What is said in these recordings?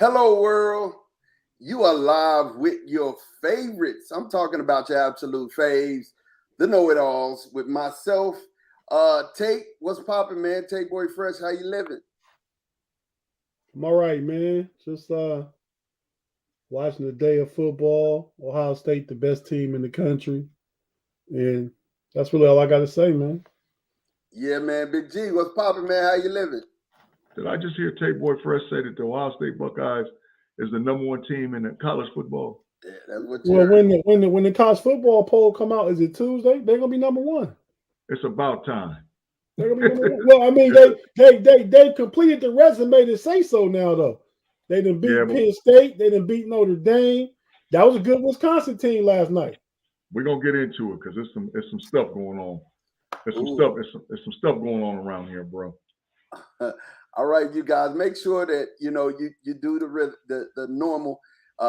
Hello, world. You are live with your favorites. I'm talking about your absolute faves, the know-it-alls, with myself. Tate, what's popping, man? Tate Boy Fresh, how you living? I'm all right, man. Just watching the day of football. Ohio State, the best team in the country, and that's really all I got to say, man. Yeah, man. Big G, what's popping, man? How you living? Did I just hear Tate Boy Fresh say that the Ohio State Buckeyes is the number one team in the college football? Yeah, that's what you Well, heard. when the college football poll come out, is it Tuesday? They're gonna be number one. It's about time. They're gonna be number one. Well, I mean, they completed the resume to say so now, though. They done Yeah, beat but Penn State. They done beat Notre Dame. That was a good Wisconsin team last night. we're gonna get into it because there's some stuff going on. There's some Ooh. stuff. There's some stuff going on around here, bro. All right, you guys, make sure that you do the normal.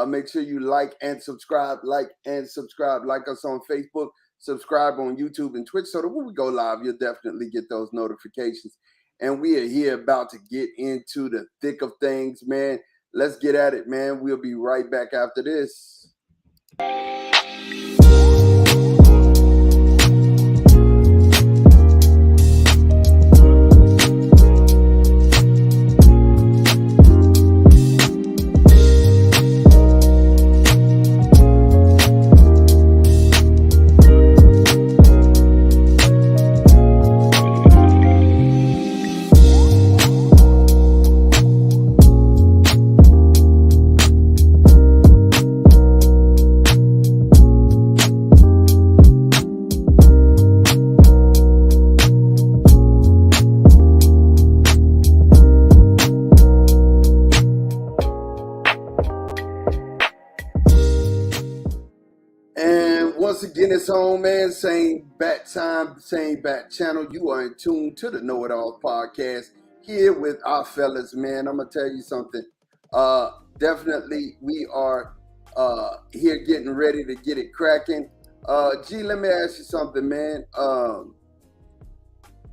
Make sure you like and subscribe, like us on Facebook, subscribe on YouTube and Twitch, so that when we go live, you'll definitely get those notifications. And we are here about to get into the thick of things, man. Let's get at it, man. We'll be right back after this. And once again, it's on, man. Same bat time, same bat channel. You are in tune to the KnoItAllZ podcast here with our fellas, man. I'm gonna tell you something. Definitely, we are here getting ready to get it cracking. G, let me ask you something, man.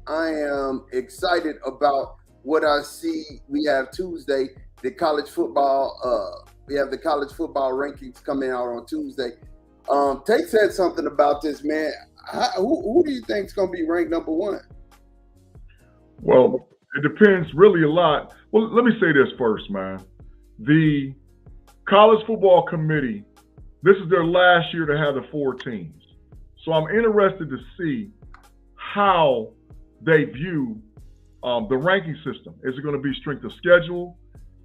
I am excited about what I see. We have Tuesday, the college football. We have the college football rankings coming out on Tuesday. Tate said something about this, man. Who do you think is going to be ranked number one? Well, it depends really a lot. Well, let me say this first, man. The college football committee, this is their last year to have the 4 teams. So I'm interested to see how they view the ranking system. Is it going to be strength of schedule?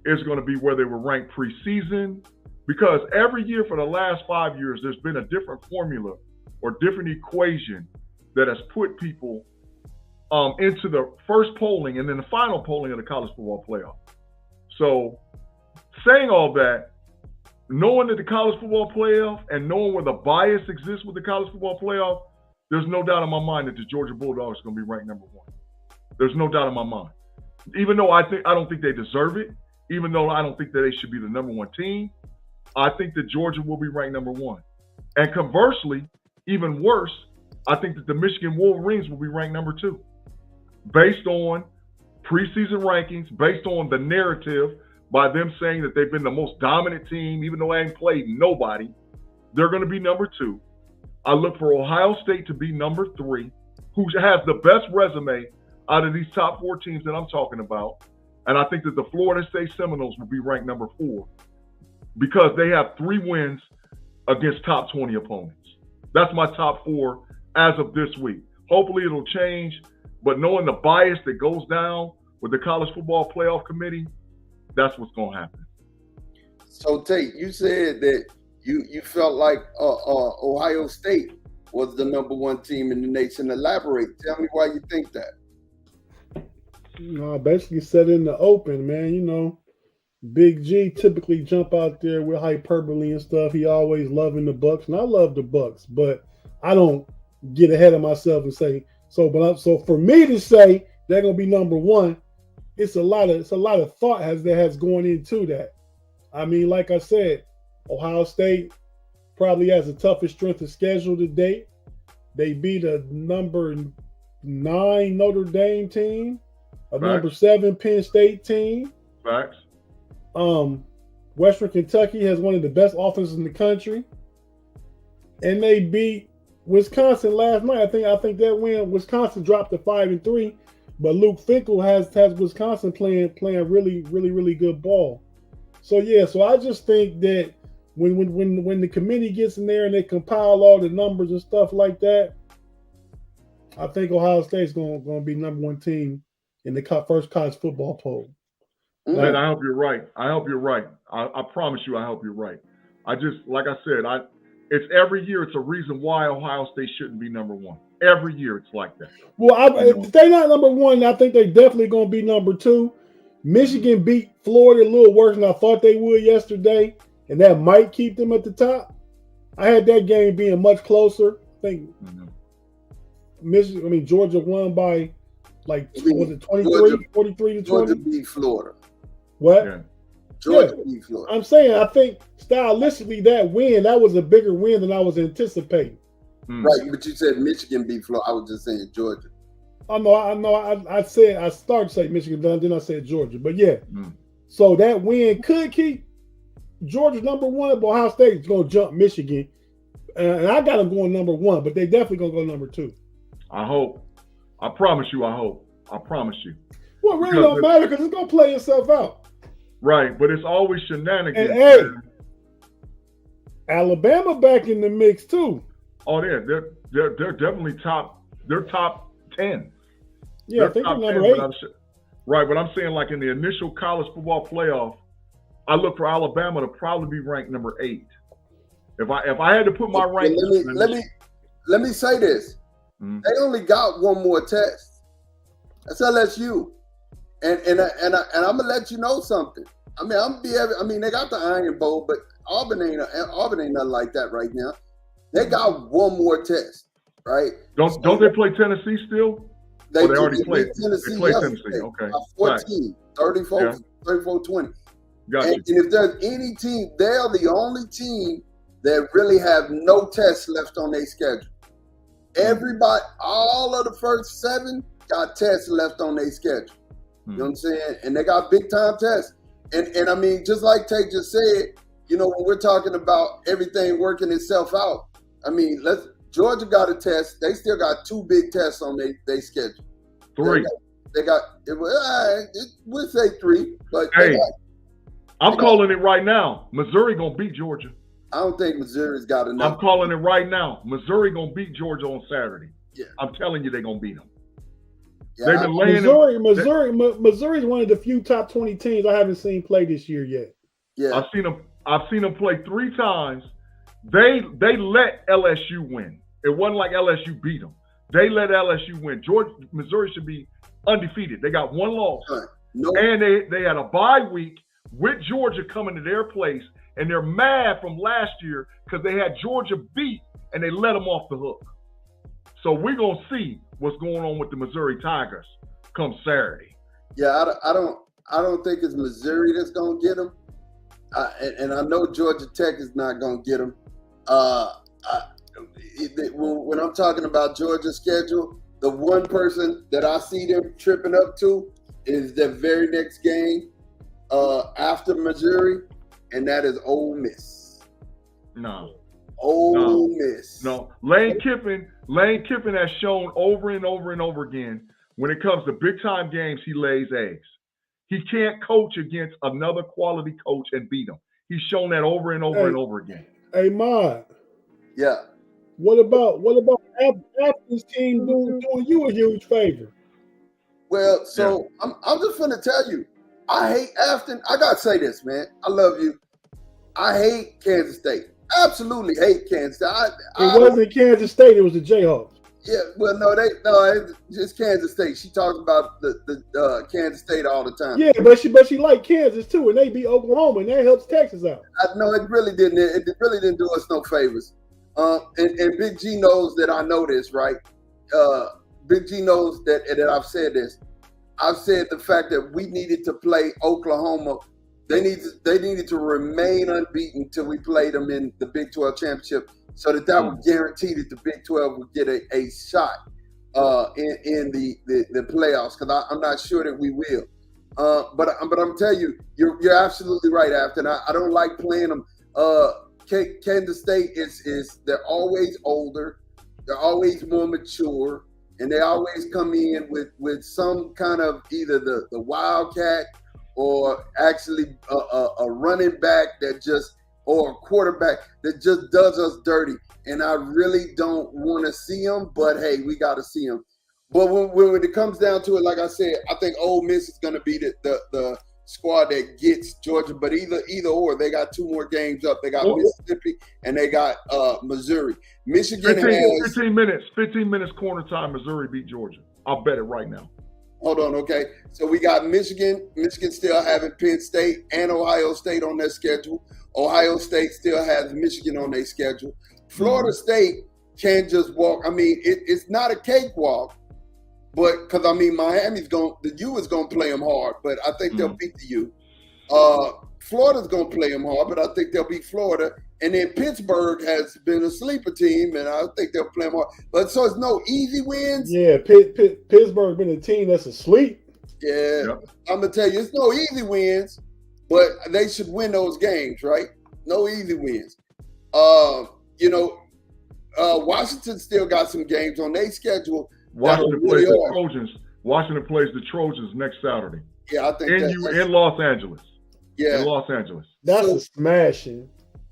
Is it going to be where they were ranked preseason? Because every year for the last 5 years, there's been a different formula or different equation that has put people into the first polling and then the final polling of the college football playoff. So saying all that, knowing that the college football playoff and knowing where the bias exists with the college football playoff, there's no doubt in my mind that the Georgia Bulldogs are going to be ranked number one. There's no doubt in my mind. Even though I don't think they deserve it, even though I don't think that they should be the number one team, I think that Georgia will be ranked number one. And conversely, even worse, I think that the Michigan Wolverines will be ranked number two. Based on preseason rankings, based on the narrative by them saying that they've been the most dominant team, even though they ain't played nobody, they're going to be number two. I look for Ohio State to be number three, who has the best resume out of these top 4 teams that I'm talking about. And I think that the Florida State Seminoles will be ranked number 4 because they have 3 wins against top 20 opponents. That's my top 4 as of this week. Hopefully it'll change, but knowing the bias that goes down with the college football playoff committee, that's what's going to happen. So, Tate, you said that you felt like Ohio State was the number one team in the nation. Elaborate. Tell me why you think that. Basically said in the open, man. Big G typically jump out there with hyperbole and stuff. He always loving the Bucks, and I love the Bucks, but I don't get ahead of myself and say so. So for me to say they're gonna be number one, it's a lot of thought that has gone into that. I mean, like I said, Ohio State probably has the toughest strength of schedule to date. They beat a number 9 Notre Dame team, a Facts. number 7 Penn State team. Facts. Western Kentucky has one of the best offenses in the country, and they beat Wisconsin last night. I think that win, Wisconsin dropped to 5-3, but Luke Fickell has Wisconsin playing really good ball. So yeah, so I just think that when the committee gets in there and they compile all the numbers and stuff like that, I think Ohio State's going to be #1 team in the first college football poll. Man, I hope you're right. I promise you, I hope you're right. I just, like I said, it's every year. It's a reason why Ohio State shouldn't be #1. Every year, it's like that. Well, if they're not #1, I think they're definitely going to be #2. Michigan beat Florida a little worse than I thought they would yesterday, and that might keep them at the top. I had that game being much closer. I think Georgia won by was it 23, 43 to 20? Georgia beat Florida. What? Yeah. Georgia beat Florida. I'm saying, I think stylistically that was a bigger win than I was anticipating. Right, but you said Michigan beat Florida. I was just saying Georgia. I know. I started to say Michigan, then I said Georgia. But yeah, so that win could keep Georgia #1, but Ohio State's going to jump Michigan. And I got them going #1, but they definitely going to go #2. I hope. I promise you, I hope. I promise you. Well, it really don't matter because it's going to play itself out. Right, but it's always shenanigans. And hey, Alabama back in the mix too. Oh, they're definitely top. They're top 10. Yeah, I think they're #8. Right, but I'm saying like in the initial college football playoff, I look for Alabama to probably be ranked #8. If I had to put my rank, let me say this: they only got one more test. That's LSU, and I'm gonna let you know something. I mean, they got the Iron Bowl, but Auburn ain't nothing like that right now. They got one more test, right? Don't they play Tennessee still? They already played Tennessee. They played Tennessee. Okay. 14, 34-20. Gotcha. And if there's any team, they're the only team that really have no tests left on their schedule. Everybody, all of the first 7 got tests left on their schedule. You know what I'm saying? And they got big time tests. And I mean, just like Tate just said, when we're talking about everything working itself out, I mean, Georgia got a test. They still got 2 big tests on their schedule. 3. We'll say 3, but hey, I'm calling it right now. Missouri gonna beat Georgia. I don't think Missouri's got enough. I'm calling it right now. Missouri gonna beat Georgia on Saturday. Yeah. I'm telling you, they're gonna beat them. Yeah, They've been laying Missouri's one of the few top 20 teams I haven't seen play this year yet. Yeah, I've seen them play 3 times. They let LSU win. It wasn't like LSU beat them. They let LSU win. Missouri should be undefeated. They got 1 loss. And they had a bye week with Georgia coming to their place, and they're mad from last year because they had Georgia beat and they let them off the hook. So we're gonna see what's going on with the Missouri Tigers come Saturday. Yeah, I don't think it's Missouri that's gonna get them, and I know Georgia Tech is not gonna get them. When I'm talking about Georgia's schedule, the one person that I see them tripping up to is the very next game after Missouri, and that is Ole Miss. Ole Miss. No. Lane Kiffin has shown over and over and over again when it comes to big time games, he lays eggs. He can't coach against another quality coach and beat him. He's shown that over and over and over again. Hey, Mod. Yeah. What about Afton's team doing you a huge favor? Well, so yeah. I'm just gonna tell you, I hate Afton. I gotta say this, man. I love you. I hate Kansas State. Absolutely hate Kansas State. It wasn't Kansas State. It was the Jayhawks. Yeah, well, it's just Kansas State. She talks about the Kansas State all the time. Yeah, but she liked Kansas too, and they beat Oklahoma, and that helps Texas out. No, it really didn't. It really didn't do us no favors. And Big G knows that I know this, right? Big G knows that I've said this. I've said the fact that we needed to play Oklahoma. They needed to remain unbeaten until we played them in the Big 12 championship, so that would guarantee that the Big 12 would get a shot in the playoffs. Because I'm not sure that we will. But I'm telling you, you're absolutely right, Afton. I don't like playing them. Kansas State is they're always older, they're always more mature, and they always come in with some kind of either the wildcat or actually a running back that just or a quarterback that just does us dirty. And I really don't want to see them, but hey, we got to see them. But when it comes down to it, like I said, I think Ole Miss is going to be the squad that gets Georgia. But either or, they got 2 more games up. They got Mississippi and they got Missouri. Michigan 15 minutes corner time. Missouri beat Georgia. I'll bet it right now. Hold on, okay. So we got Michigan. Michigan still having Penn State and Ohio State on their schedule. Ohio State still has Michigan on their schedule. Florida State can't just walk. I mean, it's not a cakewalk. But because the U is going to play them hard, but I think they'll beat the U. Florida's going to play them hard, but I think they'll beat Florida. And then Pittsburgh has been a sleeper team, and I think they'll play them hard. But so it's no easy wins. Yeah, Pittsburgh been a team that's asleep. Yeah, yep. I'm going to tell you, it's no easy wins, but they should win those games, right? No easy wins. Washington still got some games on their schedule. Washington plays the Trojans. Washington plays the Trojans next Saturday. Yeah, I think in Los Angeles. Yeah, in Los Angeles. That's a smashing.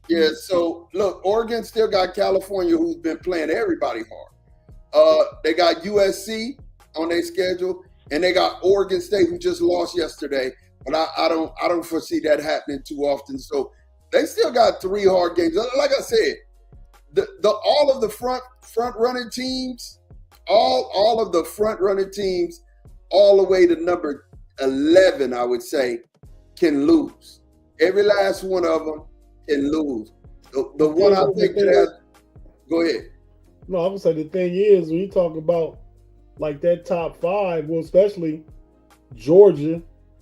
Yeah. So look, Oregon still got California, who's been playing everybody hard. They got USC on their schedule, and they got Oregon State, who just lost yesterday. But I don't foresee that happening too often. So they still got 3 hard games. Like I said, all of the front running teams. All of the front running teams, all the way to number 11, I would say, can lose. Every last one of them can lose. The one I think that has. Go ahead. No, I would say the thing is when you talk about like that top 5, well, especially Georgia,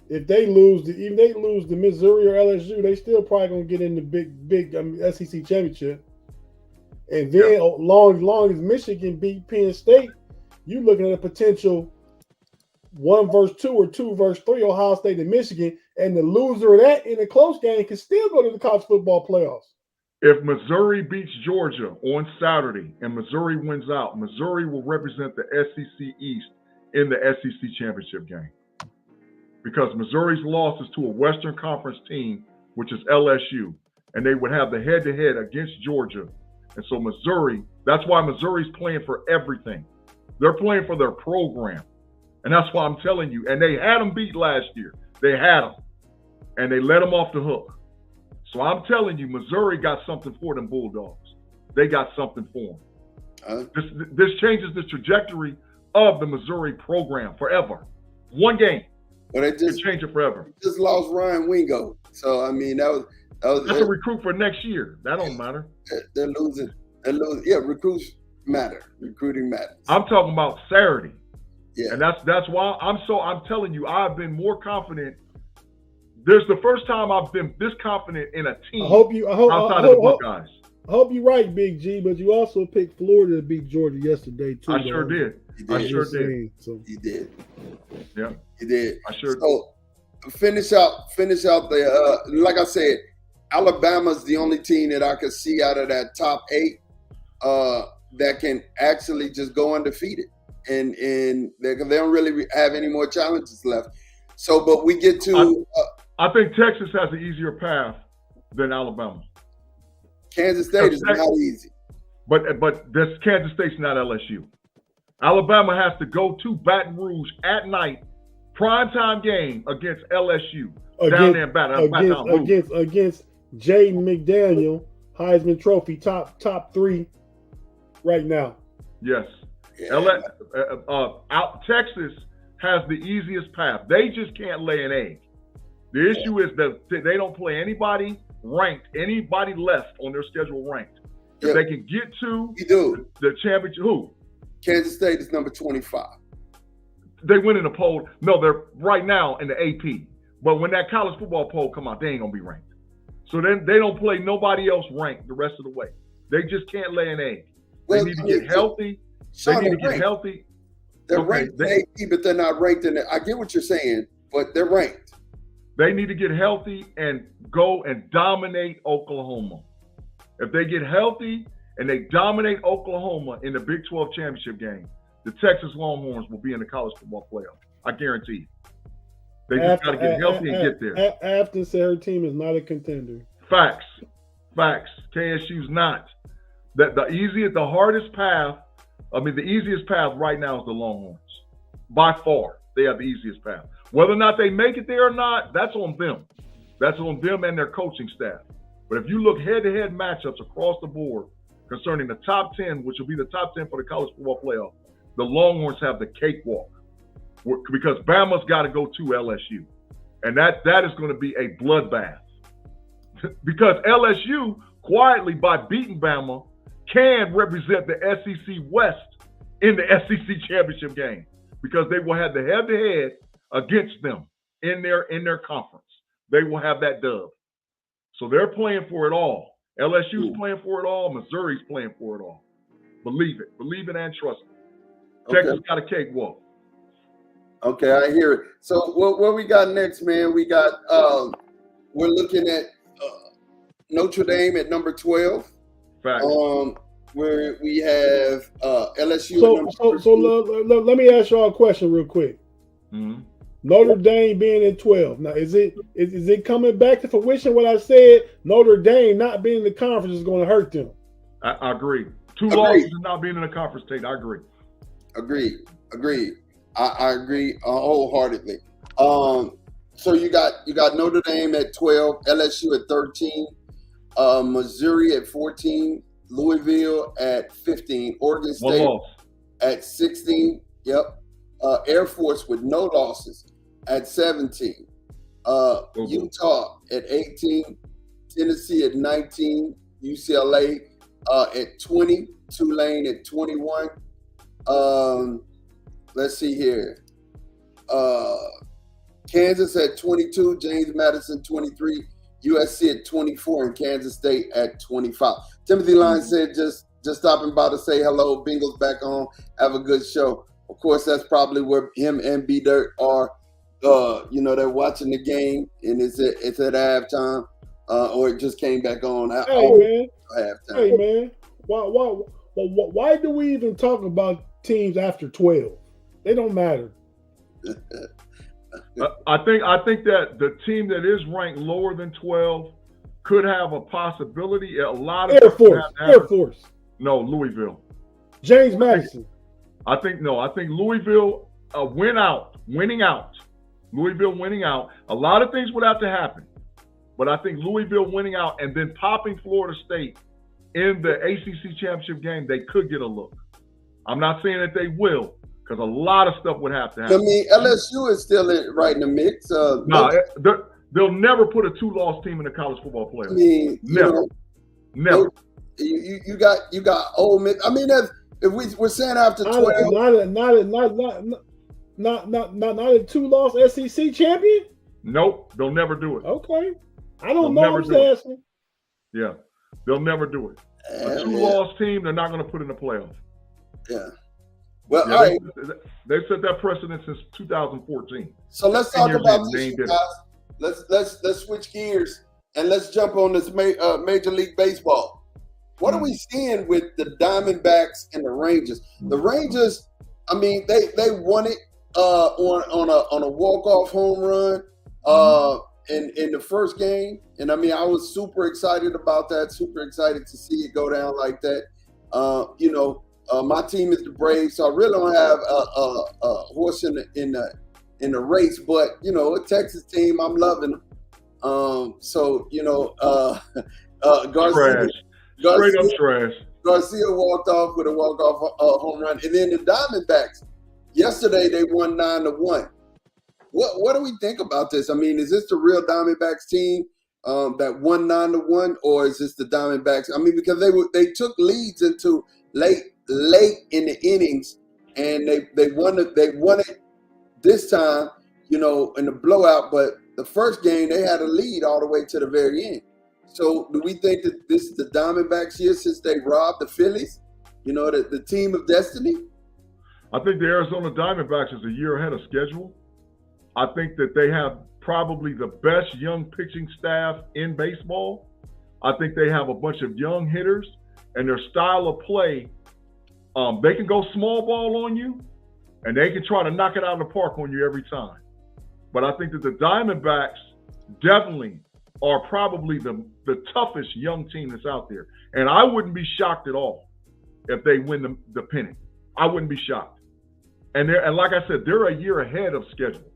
if they lose to Missouri or LSU, they still probably gonna get in the big SEC championship. And then, long as Michigan beat Penn State, you're looking at a potential 1 versus 2 or 2 versus 3 Ohio State and Michigan, and the loser of that in a close game can still go to the college football playoffs. If Missouri beats Georgia on Saturday and Missouri wins out, Missouri will represent the SEC East in the SEC championship game. Because Missouri's loss is to a Western Conference team, which is LSU, and they would have the head-to-head against Georgia. And so Missouri, that's why Missouri's playing for everything. They're playing for their program. And that's why I'm telling you. And they had them beat last year. They had them. And they let them off the hook. So I'm telling you, Missouri got something for them Bulldogs. They got something for them. This changes the trajectory of the Missouri program forever. One game. Well, they just change it forever. Just lost Ryan Wingo. So, I mean, that's a recruit for next year. That don't matter. They're losing. Yeah, recruits matter. Recruiting matters. I'm talking about Saturday. Yeah. And that's why I'm telling you, I've been more confident. There's the first time I've been this confident in a team outside of the Buckeyes. I hope you're right, Big G, but you also picked Florida to beat Georgia yesterday, too. I sure did. I sure did. He did. Yeah. He did. I sure did. So finish out the like I said, Alabama's the only team that I could see out of that top 8 that can actually just go undefeated. And they don't really have any more challenges left. So, but we get to I think Texas has an easier path than Alabama. Kansas State is not easy. But this Kansas State's not LSU. Alabama has to go to Baton Rouge at night, primetime game against LSU. Down there in Baton Rouge. Against Jaden McDaniel, Heisman Trophy top 3 right now. Yes. Yeah. Texas has the easiest path. They just can't lay an egg. The issue is that they don't play anybody ranked, anybody left on their schedule ranked. If they can get to the championship, who? Kansas State is number 25. They win in the poll. No, they're right now in the AP. But when that college football poll come out, they ain't going to be ranked. So then they don't play nobody else ranked the rest of the way. They just can't lay an egg. They need to get healthy. They need to get healthy. They're ranked in AP, but they're not ranked in it. I get what you're saying. but they're ranked. They need to get healthy and go and dominate Oklahoma. If they get healthy and they dominate Oklahoma in the Big 12 championship game, the Texas Longhorns will be in the college football playoff. I guarantee you. They just got to get healthy and get there. Afton said her team is not a contender. Facts. KSU's not. The easiest path right now is the Longhorns. By far, they have the easiest path. Whether or not they make it there or not, that's on them. That's on them and their coaching staff. But if you look head-to-head matchups across the board concerning the top 10, which will be the top 10 for the college football playoff, the Longhorns have the cakewalk because Bama's got to go to LSU. And that is going to be a bloodbath. Because LSU, quietly by beating Bama, can represent the SEC West in the SEC championship game because they will have the head-to-head against them in their conference. They will have that dub. So they're playing for it all. LSU's playing for it all. Missouri's playing for it all. Believe it. Believe it and trust it. Okay. Texas got a cakewalk. Okay, I hear it. So what we got next, man? We got we're looking at Notre Dame at number 12. Fact. Where we have LSU. So let me ask y'all a question real quick. Mm-hmm. Notre Dame being in 12. Now, is it coming back to fruition what I said? Notre Dame not being in the conference is going to hurt them. I agree. Two losses and not being in the conference state. I agree. Agreed. I agree wholeheartedly. So you got Notre Dame at 12, LSU at 13, Missouri at 14, Louisville at 15, Oregon State at 16. Yep. Air Force with no losses at 17. Utah at 18, Tennessee at 19, UCLA at 20, Tulane at 21. Let's see here. Kansas at 22, James Madison 23, USC at 24, and Kansas State at 25. Timothy Lyons said just stopping by to say hello. Bengals back home. Have a good show. Of course, that's probably where him and B Dirt are. They're watching the game, and it's at halftime, or it just came back on. Hey man, why do we even talk about teams after 12? They don't matter. I think that the team that is ranked lower than 12 could have a possibility. A lot of Air Force. No, Louisville. James Madison. I think Louisville winning out. Louisville winning out. A lot of things would have to happen, but I think Louisville winning out and then popping Florida State in the ACC championship game, they could get a look. I'm not saying that they will, because a lot of stuff would have to happen. I mean, LSU is still right in the mix. They'll never put a 2-loss team in the college football playoff. I mean, never. You got Ole Miss. I mean, if we're saying after 12, not a 2-loss SEC champion. Nope, they'll never do it. Okay, I don't know. I'm just asking. Yeah, they'll never do it. A 2-loss team, they're not going to put in the playoff. Yeah. Well, all right. They've set that precedent since 2014. So let's talk about this, guys. Let's switch gears and let's jump on this Major League Baseball. What are we seeing with the Diamondbacks and the Rangers? The Rangers, I mean, they won it on a walk-off home run in the first game, and I mean, I was super excited about that. Super excited to see it go down like that. My team is the Braves, so I really don't have a horse in the race. But a Texas team, I'm loving them. Garcia. Straight up trash. Garcia walked off with a walk-off home run. And then the Diamondbacks, yesterday they won 9-1. What do we think about this? I mean, is this the real Diamondbacks team that won 9-1, or is this the Diamondbacks? I mean, because they took leads into late in the innings, and they won it this time, in the blowout. But the first game they had a lead all the way to the very end. So do we think that this is the Diamondbacks year since they robbed the Phillies? The team of destiny? I think the Arizona Diamondbacks is a year ahead of schedule. I think that they have probably the best young pitching staff in baseball. I think they have a bunch of young hitters, and their style of play, they can go small ball on you, and they can try to knock it out of the park on you every time. But I think that the Diamondbacks definitely are probably the toughest young team that's out there. And I wouldn't be shocked at all if they win the pennant. I wouldn't be shocked. And like I said, they're a year ahead of schedule.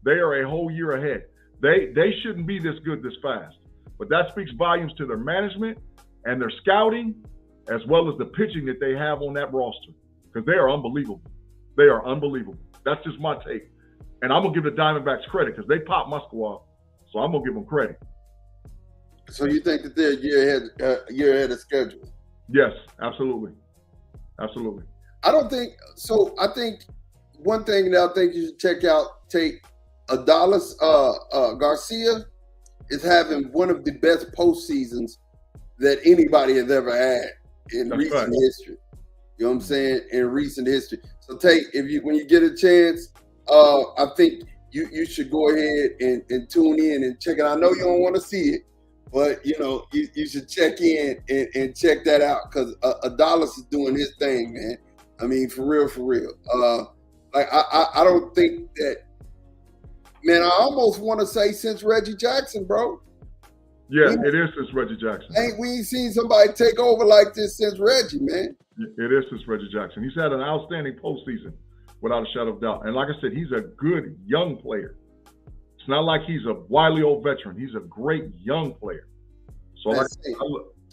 They are a whole year ahead. They shouldn't be this good this fast. But that speaks volumes to their management and their scouting, as well as the pitching that they have on that roster. Because they are unbelievable. They are unbelievable. That's just my take. And I'm going to give the Diamondbacks credit because they popped my squad. So I'm going to give them credit. So you think that they're a year ahead of schedule? Yes, absolutely. Absolutely. I don't think so. I think one thing that I think you should check out, KnoItAllZ Garcia is having one of the best postseasons that anybody has ever had in recent history. You know what I'm saying? In recent history. So when you get a chance, I think you should go ahead and tune in and check it. I know you don't want to see it, but you should check in and check that out because Adolis is doing his thing, man. I mean, for real. I don't think that, man, I almost want to say since Reggie Jackson, bro. Yeah, it is since Reggie Jackson. We ain't seen somebody take over like this since Reggie, man. It is since Reggie Jackson. He's had an outstanding postseason, without a shadow of doubt. And like I said, he's a good young player. It's not like he's a wily old veteran. He's a great young player. So,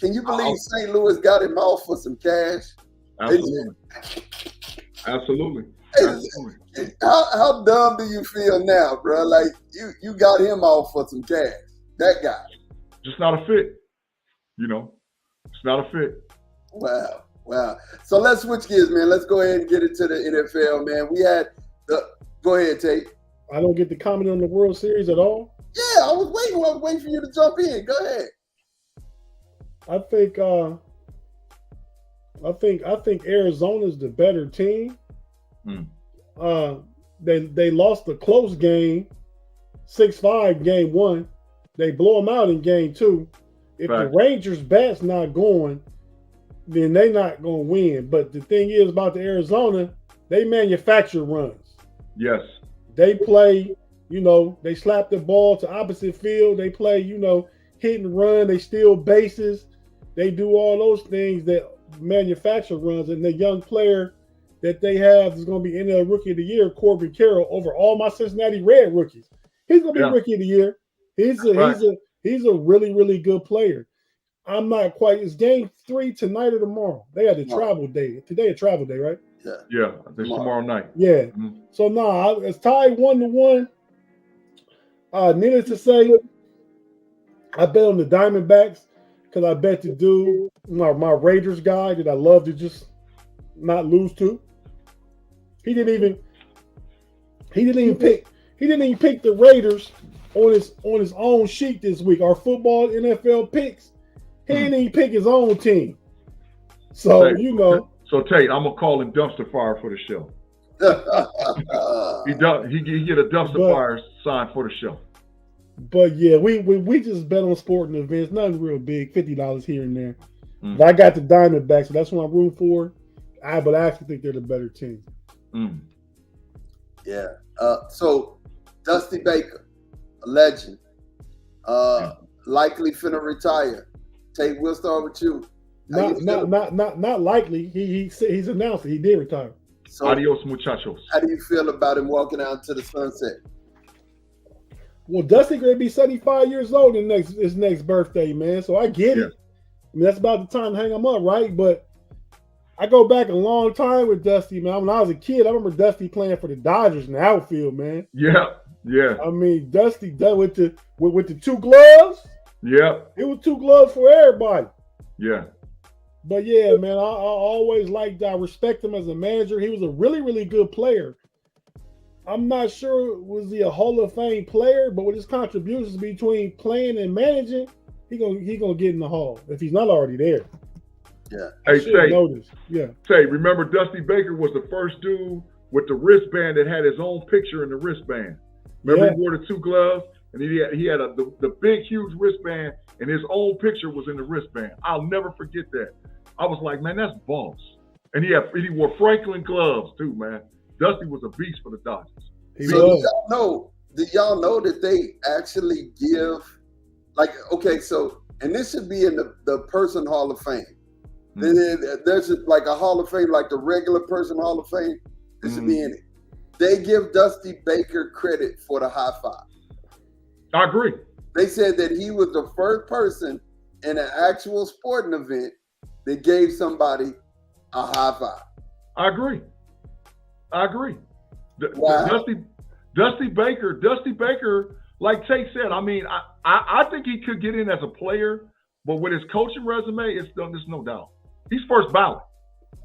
can you believe St. Louis got him off for some cash? Absolutely. Absolutely. How dumb do you feel now, bro? Like you got him off for some cash. That guy. Just not a fit. It's not a fit. Wow. So let's switch gears, man. Let's go ahead and get into the NFL, man. Go ahead, Tate. I don't get to comment on the World Series at all. Yeah, I was waiting for you to jump in. Go ahead. I think Arizona's the better team. They lost a close game, 6-5 game 1. They blow them out in game 2. If the Rangers' bat's not going, then they're not going to win. But the thing is about the Arizona, they manufacture runs. Yes. They play, they slap the ball to opposite field. They play, hit and run. They steal bases. They do all those things that manufacture runs. And the young player that they have is going to be NL Rookie of the Year, Corbin Carroll, over all my Cincinnati Red rookies. He's going to be Rookie of the Year. He's a really, really good player. I'm not quite. It's game 3 tonight or tomorrow. They had a travel day. Today a travel day, right? Yeah. I think tomorrow night. Yeah. Mm-hmm. So it's tied 1-1. Needless to say, I bet on the Diamondbacks because I bet the dude, my Raiders guy that I love to just not lose to. He didn't even pick the Raiders on his own sheet this week. Our football NFL picks. He didn't even pick his own team. So So Tate, I'm gonna call him dumpster fire for the show. He get a dumpster fire sign for the show. But yeah, we just bet on sporting events, nothing real big, $50 here and there. But I got the Diamondbacks, so that's what I'm rooting for. But I actually think they're the better team. Yeah. So Dusty Baker, a legend, likely finna retire. Tate, we'll start with you. Not likely. He's announced it. He did retire. So, adios, muchachos. How do you feel about him walking out into the sunset? Well, Dusty gonna be 75 years old his next birthday, man. So I get it. I mean, that's about the time to hang him up, right? But I go back a long time with Dusty, man. When I was a kid, I remember Dusty playing for the Dodgers in the outfield, man. Yeah. I mean, Dusty with the 2 gloves. Yeah. It was 2 gloves for everybody. Yeah. But yeah, man, I always I respect him as a manager. He was a really, really good player. I'm not sure was he a Hall of Fame player, but with his contributions between playing and managing, he gonna get in the Hall if he's not already there. Yeah. Hey, Say, Yeah. remember Dusty Baker was the first dude with the wristband that had his own picture in the wristband. Remember, he wore the 2 gloves, and he had the big, huge wristband, and his own picture was in the wristband. I'll never forget that. I was like, man, that's boss. And he wore Franklin gloves too, man. Dusty was a beast for the Dodgers. So did y'all know that they actually give, like, okay, so, and this should be in the Person Hall of Fame. There's like a Hall of Fame, like the regular Person Hall of Fame. This should be in it. They give Dusty Baker credit for the high five. I agree. They said that he was the first person in an actual sporting event that gave somebody a high five. I agree. Wow. Dusty Baker, like Tate said, I mean, I think he could get in as a player, but with his coaching resume, there's no doubt. He's first ballot.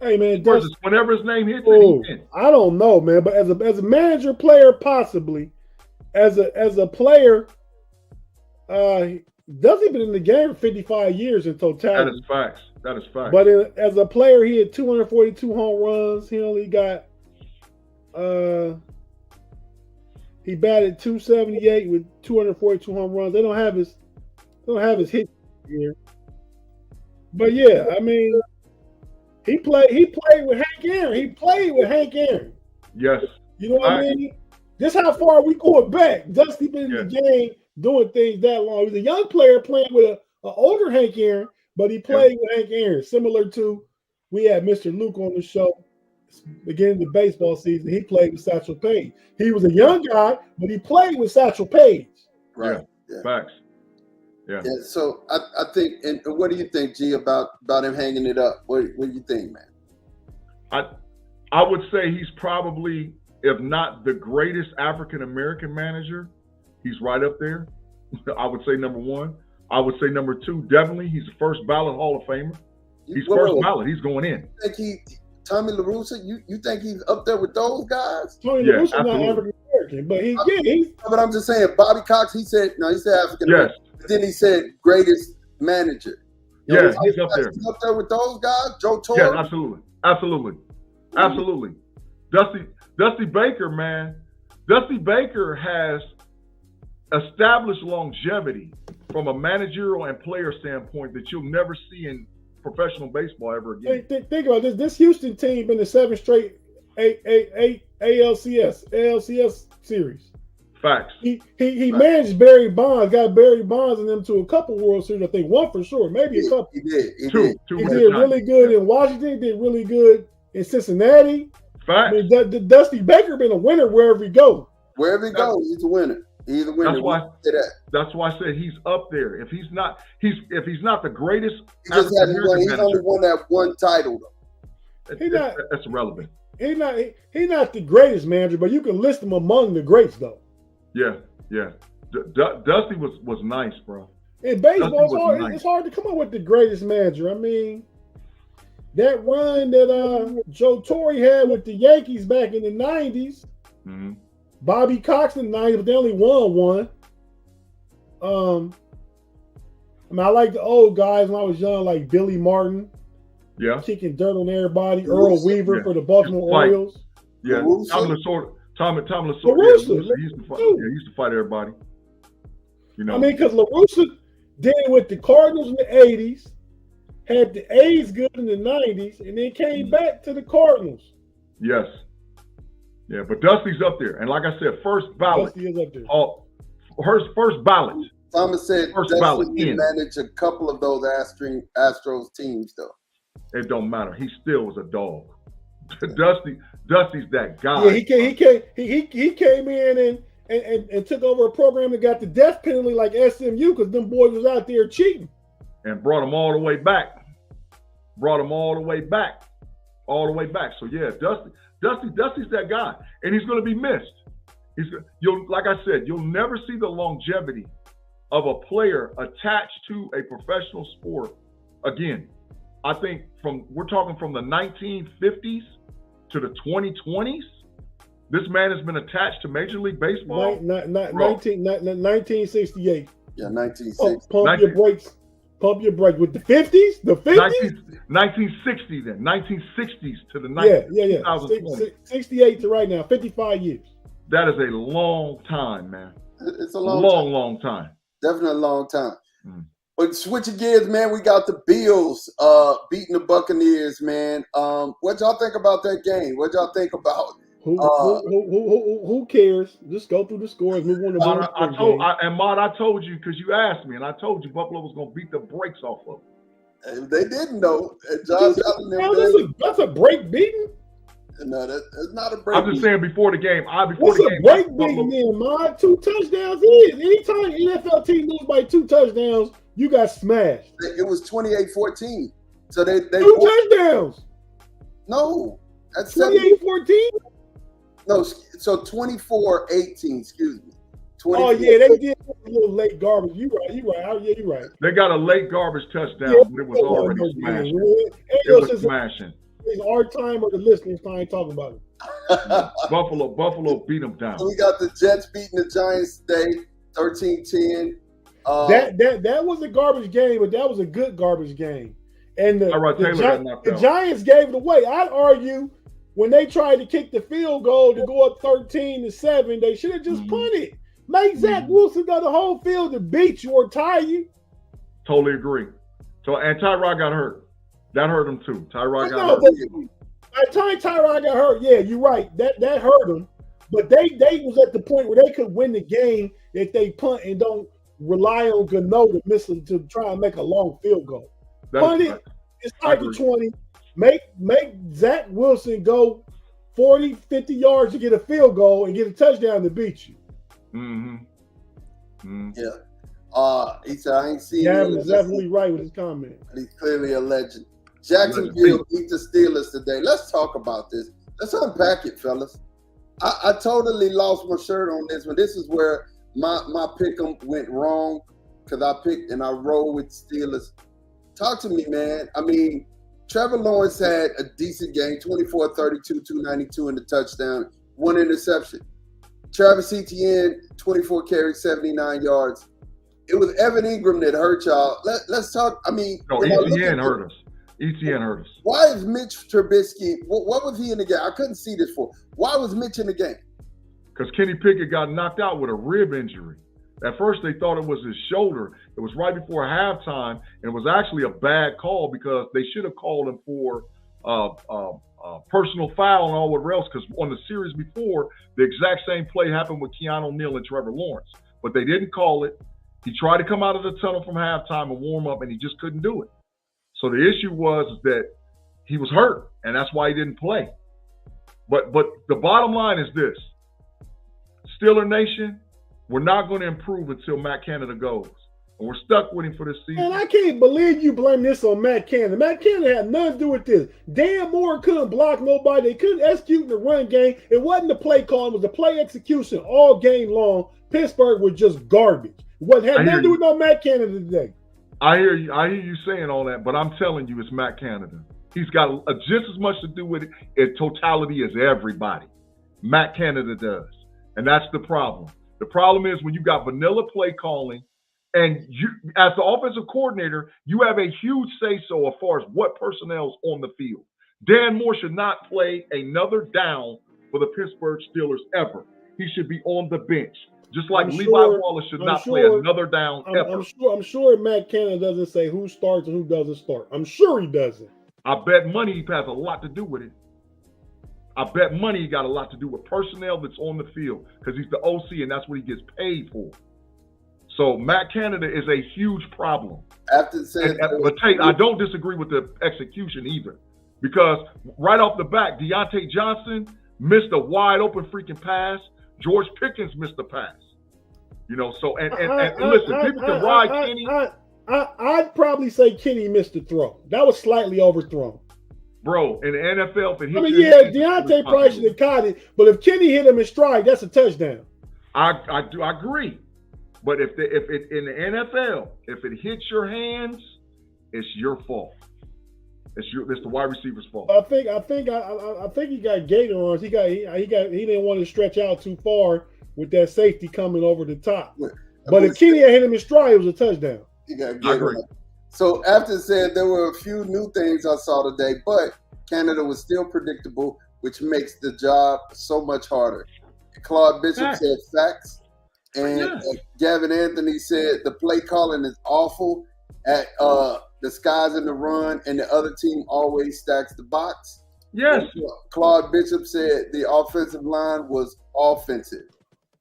Hey man, whenever his name hits it, he's in. I don't know, man, but as a manager, player, possibly. As a player, Dusty been in the game for 55 years in totality. That is facts. But as a player, he had 242 home runs. He only got he batted 278 with 242 home runs. They don't have his hit here. But yeah, I mean, he played with Hank Aaron. Yes. You know what I mean? This how far we going back. Dusty been in the game doing things that long. He was a young player playing with an older Hank Aaron, but he played with Hank Aaron, similar to we had Mr. Luke on the show beginning the baseball season. He played with Satchel Paige. He was a young guy, but he played with Satchel Paige. Right. Yeah. Facts. Yeah. So I think, and what do you think, G, about him hanging it up? What do you think, man? I would say he's probably, if not the greatest African American manager, he's right up there. I would say number 1. I would say number 2, definitely he's the first ballot Hall of Famer. He's first ballot. He's going in. Tommy La Russa, you think he's up there with those guys? Tommy La Russa's not African American, but he's. But I'm just saying, Bobby Cox. He said African American. Yes. But then he said greatest manager. Yes, he's up there. He's up there with those guys. Joe Torre. Yeah, absolutely. Dusty Baker, man. Dusty Baker has established longevity from a managerial and player standpoint that you'll never see in professional baseball ever again. Hey, think about this. This Houston team been in 7 straight ALCS series. Facts. He managed Barry Bonds, got Barry Bonds and them to a couple World Series. I think 1 for sure, maybe a couple. He did. He did really good in Washington. Did really good in Cincinnati. Facts. I mean, Dusty Baker been a winner wherever he goes. Wherever he goes, he's a winner. He's a winner. That's why I said he's up there. If he's not the greatest, he's only won that 1 title though. That's irrelevant. He's not the greatest manager, but you can list him among the greats though. Yeah. Dusty was nice, bro. In baseball, it's hard to come up with the greatest manager. I mean, that run that Joe Torre had with the Yankees back in the 90s, Bobby Cox in the 90s, but they only won 1. I mean, I like the old guys when I was young, like Billy Martin, kicking dirt on everybody, Earl Weaver for the Baltimore Orioles. Yeah, Tommy La Russa. He used to fight everybody. You know, I mean, because La Russa did it with the Cardinals in the 80s, had the A's good in the 90s, and then came back to the Cardinals. Yes. Yeah, but Dusty's up there. And like I said, first ballot. Dusty is up there. First ballot. Thomas said Dusty managed a couple of those Astros teams, though. It don't matter. He still was a dog. Dusty's that guy. Yeah, he came in and took over a program that got the death penalty like SMU because them boys was out there cheating. And brought them all the way back. All the way back. So yeah, Dusty's that guy. And he's gonna be missed. Like I said, you'll never see the longevity of a player attached to a professional sport again. I think we're talking from the 1950s to the 2020s. This man has been attached to Major League Baseball. 1968. Yeah, 1960. Pump your brakes with the 50s. The 50s. 1960 then. 1960s to the 90s. Yeah. 68 to right now. 55 years. That is a long time, man. It's a long time. Definitely a long time. But switching gears, man, we got the Bills beating the Buccaneers, man. What y'all think about that game? What y'all think about? Who cares? Just go through the scores. Move on to Maude, I told you because you asked me, and I told you Buffalo was going to beat the brakes off of them. They didn't know. Josh Allen. That's a break beating. No, that's not a break. I'm just saying before the game. What's a break beating then, Maude? 2 touchdowns is. Anytime NFL team lose by 2 touchdowns, you got smashed. It was 28-14. So they 2 touchdowns. No, that's 28-14. No, so 24-18. Excuse me. 24. Oh yeah, they did a little late garbage. You right. Yeah, you right. They got a late garbage touchdown, but it was already smashing. It was smashing. It's our time or the listeners' time talking about it. Buffalo beat them down. So we got the Jets beating the Giants today, 13-10. That was a garbage game, but that was a good garbage game. And the Giants gave it away. I'd argue when they tried to kick the field goal to go up 13-7, they should have just punted. Make Zach Wilson go the whole field to beat you or tie you. Totally agree. So and Tyrod got hurt. That hurt him too. Tyrod got hurt. By the time Tyrod got hurt, yeah, you're right. That hurt him. But they was at the point where they could win the game if they punt and don't rely on Gano to miss it to try and make a long field goal. Punt it, it's 5-20. Make Zach Wilson go 40, 50 yards to get a field goal and get a touchdown to beat you. Yeah. He said, I ain't seen Gavin is definitely right with his comment. He's clearly a legend. Jacksonville beat the Steelers today. Let's talk about this. Let's unpack it, fellas. I totally lost my shirt on this one. This is where my pick'em went wrong because I picked and I rolled with Steelers. Talk to me, man. I mean, Trevor Lawrence had a decent game, 24-32, 292 in the touchdown, 1 interception. Travis Etienne, 24 carries, 79 yards. It was Evan Ingram that hurt y'all. Let's talk. I mean, Etienne hurt us. Etienne hurt us. Why is Mitch Trubisky? What was he in the game? I couldn't see this for. Why was Mitch in the game? Because Kenny Pickett got knocked out with a rib injury. At first, they thought it was his shoulder. It was right before halftime, and it was actually a bad call because they should have called him for personal foul and all whatever else. Because on the series before, the exact same play happened with Keanu Neal and Trevor Lawrence, but they didn't call it. He tried to come out of the tunnel from halftime and warm up, and he just couldn't do it. So the issue was that he was hurt, and that's why he didn't play. But the bottom line is this: Steeler Nation, we're not going to improve until Matt Canada goes. And we're stuck with him for this season. And I can't believe you blame this on Matt Canada. Matt Canada had nothing to do with this. Dan Moore couldn't block nobody. They couldn't execute in the run game. It wasn't the play call. It was the play execution all game long. Pittsburgh was just garbage. What had nothing to do with no Matt Canada today. I hear you saying all that, but I'm telling you it's Matt Canada. He's got just as much to do with it in totality as everybody. Matt Canada does. And that's the problem. The problem is when you got vanilla play calling, and you, as the offensive coordinator, you have a huge say-so as far as what personnel's on the field. Dan Moore should not play another down for the Pittsburgh Steelers ever. He should be on the bench. Just like Levi Wallace should not play another down ever. I'm sure Matt Canada doesn't say who starts and who doesn't start. I'm sure he doesn't. I bet money he has a lot to do with it. I bet money he got a lot to do with personnel that's on the field because he's the OC and that's what he gets paid for. So Matt Canada is a huge problem. But Tate, I don't disagree with the execution either, because right off the bat, Deontay Johnson missed a wide open freaking pass. George Pickens missed the pass. You know, so and listen, people can ride Kenny. I'd probably say Kenny missed the throw. That was slightly overthrown. Bro, in the NFL, if it hits Deontay probably should have caught it, but if Kenny hit him in stride, that's a touchdown. I agree. But if it in the NFL, if it hits your hands, it's your fault. It's the wide receiver's fault. I think he got gator arms. He didn't want to stretch out too far with that safety coming over the top. But if Kenny had hit him in stride, it was a touchdown. He got gator arms. So after said, there were a few new things I saw today, but Canada was still predictable, which makes the job so much harder. Claude Bishop Facts. said facts. And Yeah. Gavin Anthony said the play calling is awful at the skies in the run, and the other team always stacks the box. Yes. And Claude Bishop said the offensive line was offensive.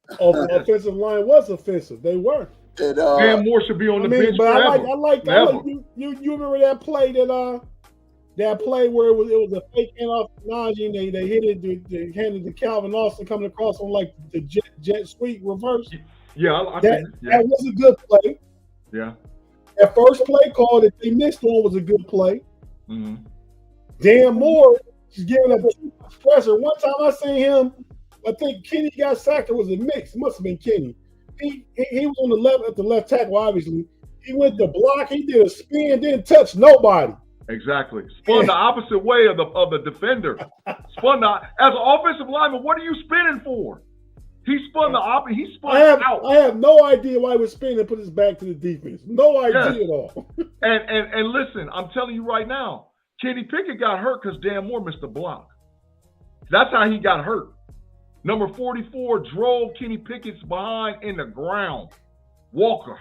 The offensive line was offensive. They were. And, Dan Moore should be on the bench but forever. I like you remember that play that play where it was a fake handoff to Najee and they hit it, they handed to Calvin Austin coming across on like the jet sweep reverse. Yeah, That was a good play. Yeah. That first play call that they missed on was a good play. Mm-hmm. Dan Moore is giving up too much pressure. One time I seen him, I think Kenny got sacked. It was a mix. It must have been Kenny. He was on the left at the left tackle, obviously. He went to block. He did a spin, didn't touch nobody. Exactly. Spun the opposite way of the defender. As an offensive lineman, what are you spinning for? He spun the opposite. He spun out. I have no idea why he was spinning and put his back to the defense. No idea at all. And listen, I'm telling you right now, Kenny Pickett got hurt because Dan Moore missed a block. That's how he got hurt. Number 44 drove Kenny Pickett's behind in the ground. Walker.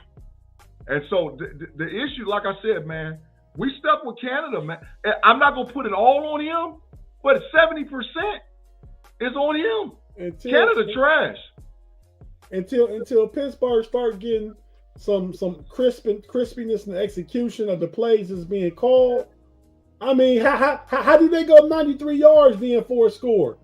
And so the issue, like I said, man, we stuck with Canada, man. I'm not going to put it all on him, but 70% is on him. Canada trash. Until Pittsburgh start getting some crispiness in the execution of the plays that's being called. I mean, how do they go 93 yards then for a score?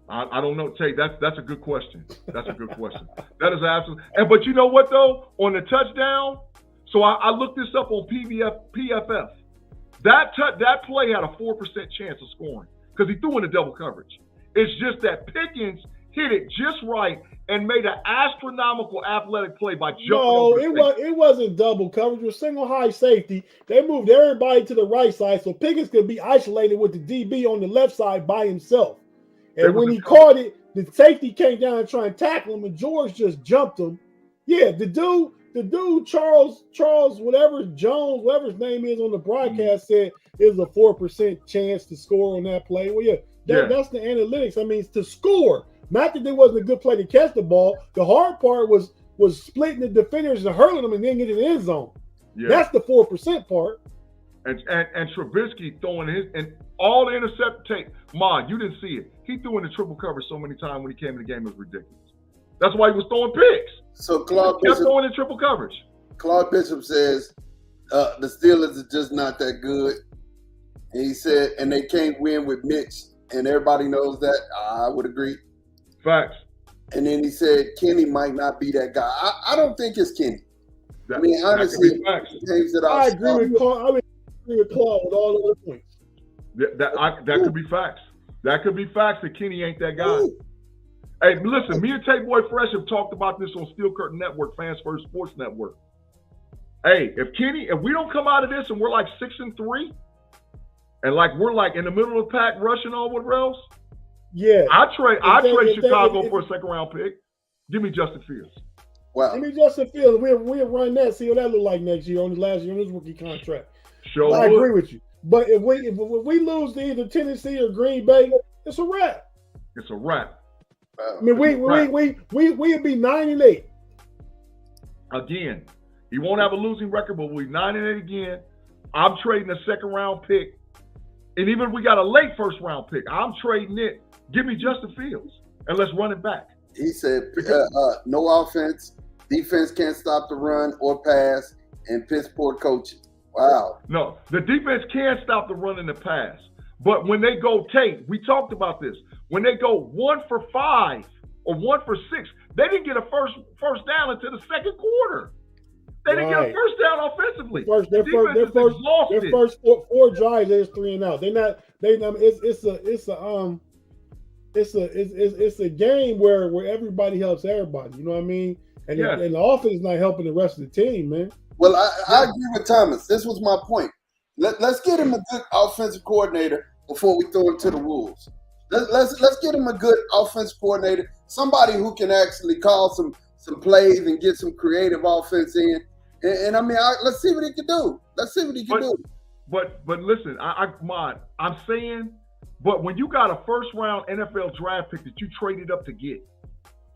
I don't know, Tate. That's a good question. That's a good question. That is absolutely. But you know what though? On the touchdown, so I looked this up on PFF. That play had a 4% chance of scoring because he threw into double coverage. It's just that Pickens hit it just right and made an astronomical athletic play by jumping over the face. It wasn't double coverage. It was single high safety. They moved everybody to the right side so Pickens could be isolated with the DB on the left side by himself. And when he caught it, the safety came down and tried to tackle him, and George just jumped him. Yeah, the dude Charles, whatever Jones, whatever his name is on the broadcast said it was a 4% chance to score on that play. Well, that's the analytics. I mean, to score. Not that there wasn't a good play to catch the ball. The hard part was splitting the defenders and hurling them and then getting in the end zone. Yeah. That's the 4% part. And Trubisky throwing his and all the intercept tape. You didn't see it. He threw in the triple cover so many times when he came in the game, it was ridiculous. That's why he was throwing picks. So Claude Bishop kept throwing in triple coverage. Claude Bishop says the Steelers are just not that good. And he said, and they can't win with Mitch, and everybody knows that. I would agree. Facts. And then he said Kenny might not be that guy. I don't think it's Kenny. I mean, honestly, I agree with Claude. I would agree with Claude with all of the points. That could be facts. That could be facts that Kenny ain't that guy. Ooh. Hey, listen, me and Tate Boy Fresh have talked about this on Steel Curtain Network, Fans First Sports Network. Hey, if we don't come out of this and we're like 6-3, and like we're like in the middle of the pack rushing on with rails, I trade Chicago for a second round pick. Give me Justin Fields. Wow. Give me Justin Fields. We'll run that, see what that look like next year on his last year on his rookie contract. Sure. I agree with you. But if we lose to either Tennessee or Green Bay, it's a wrap. It's a wrap. I mean, we'd be 9-8. Again, he won't have a losing record, but we'll be 9-8 again. I'm trading a second round pick, and even if we got a late first round pick, I'm trading it. Give me Justin Fields, and let's run it back. He said, "No offense, defense can't stop the run or pass, and piss poor coaching." Wow. No, the defense can stop the run and the pass. But when they go we talked about this. When they go 1 for 5 or 1 for 6, they didn't get a first down until the second quarter. They didn't get a first down offensively. Their first four drives, there's 3 and out. It's a game where everybody helps everybody. You know what I mean? And the offense is not helping the rest of the team, man. Well, I agree with Thomas. This was my point. Let's get him a good offensive coordinator before we throw him to the wolves. Let's get him a good offensive coordinator, somebody who can actually call some plays and get some creative offense in. And I mean, let's see what he can do. Let's see what he can do. But listen, I'm saying But when you got a first-round NFL draft pick that you traded up to get,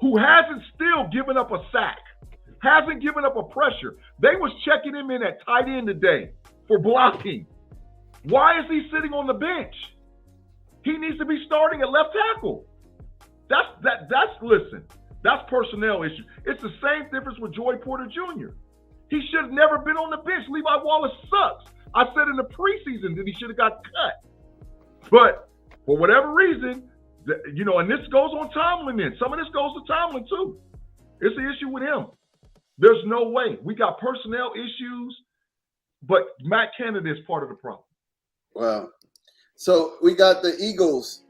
who hasn't still given up a sack, hasn't given up a pressure. They was checking him in at tight end today for blocking. Why is he sitting on the bench? He needs to be starting at left tackle. Listen, that's personnel issue. It's the same difference with Joey Porter Jr. He should have never been on the bench. Levi Wallace sucks. I said in the preseason that he should have got cut. But for whatever reason, and this goes on Tomlin then. Some of this goes to Tomlin too. It's an issue with him. There's no way. We got personnel issues, but Matt Canada is part of the problem. Wow. So we got the Eagles.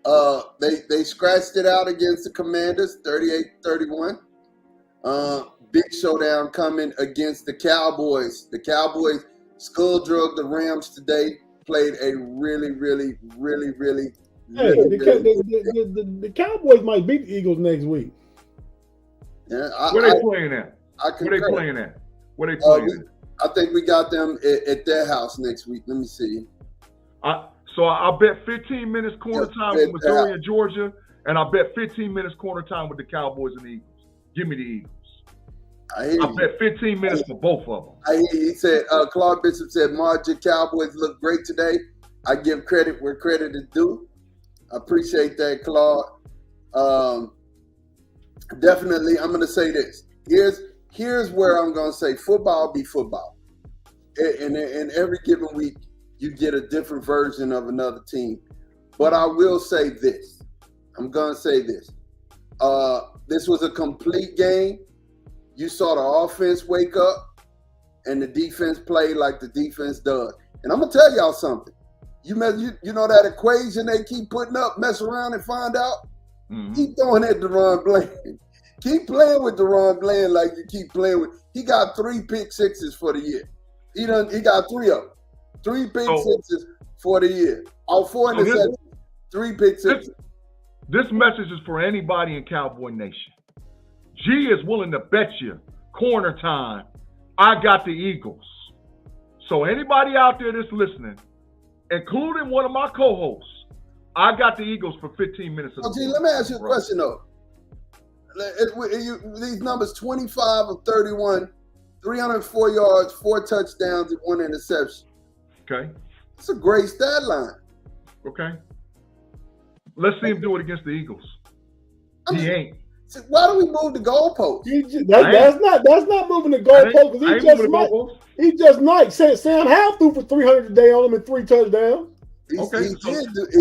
They scratched it out against the Commanders, 38-31. Big showdown coming against the Cowboys. The Cowboys skull drug the Rams today. Played a really the Cowboys might beat the Eagles next week. Yeah, Where they playing at? Where they playing at? I think we got them at their house next week. Let me see. So I bet 15 minutes corner time with Missouri and Georgia, and I bet 15 minutes corner time with the Cowboys and the Eagles. Give me the Eagles. I bet 15 minutes for both of them. I hear you. He said, Claude Bishop said, Margie, Cowboys look great today. I give credit where credit is due. I appreciate that, Claude. Definitely, I'm going to say this. Here's where I'm going to say football be football. And every given week, you get a different version of another team. But I will say this. I'm going to say this. This was a complete game. You saw the offense wake up and the defense play like the defense does. And I'm going to tell y'all something. You know that equation they keep putting up, mess around and find out? Mm-hmm. Keep throwing at DeRon Bland. Keep playing with DeRon Bland like you keep playing with. He got 3 pick sixes for the year. He got 3 of them. 3 pick sixes for the year. All 4 interceptions, 3 pick sixes. This message is for anybody in Cowboy Nation. G is willing to bet you corner time. I got the Eagles. So anybody out there that's listening, including one of my co-hosts, I got the Eagles for 15 minutes. G, let me ask you a question though. These numbers: 25 of 31, 304 yards, 4 touchdowns, and 1 interception. Okay. That's a great stat line. Okay. Let's see him do it against the Eagles. He ain't. Why do we move the goalpost? That's not moving the goalpost because he just might. Sam Howell threw for 300 today on him and 3 touchdowns. He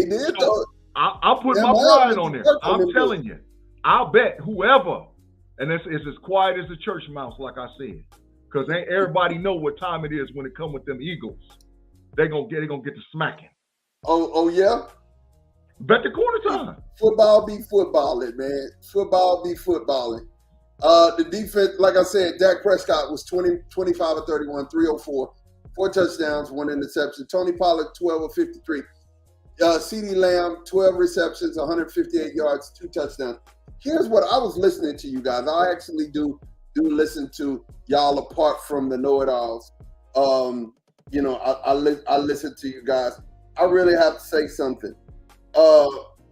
did though. I'll put my pride on there. I'm telling you. I'll bet whoever, and it's as quiet as a church mouse, like I said, because ain't everybody know what time it is when it come with them Eagles. They're gonna get the smacking. Oh yeah. Bet the quarter time. Football be footballing, man. Football be footballing. The defense, like I said, Dak Prescott was 25 of 31, 304, 4 touchdowns, 1 interception. Tony Pollard, 12 of 53. CeeDee Lamb, 12 receptions, 158 yards, 2 touchdowns. Here's what I was listening to you guys. I actually do listen to y'all apart from the KnoItAllZ. I listen to you guys. I really have to say something.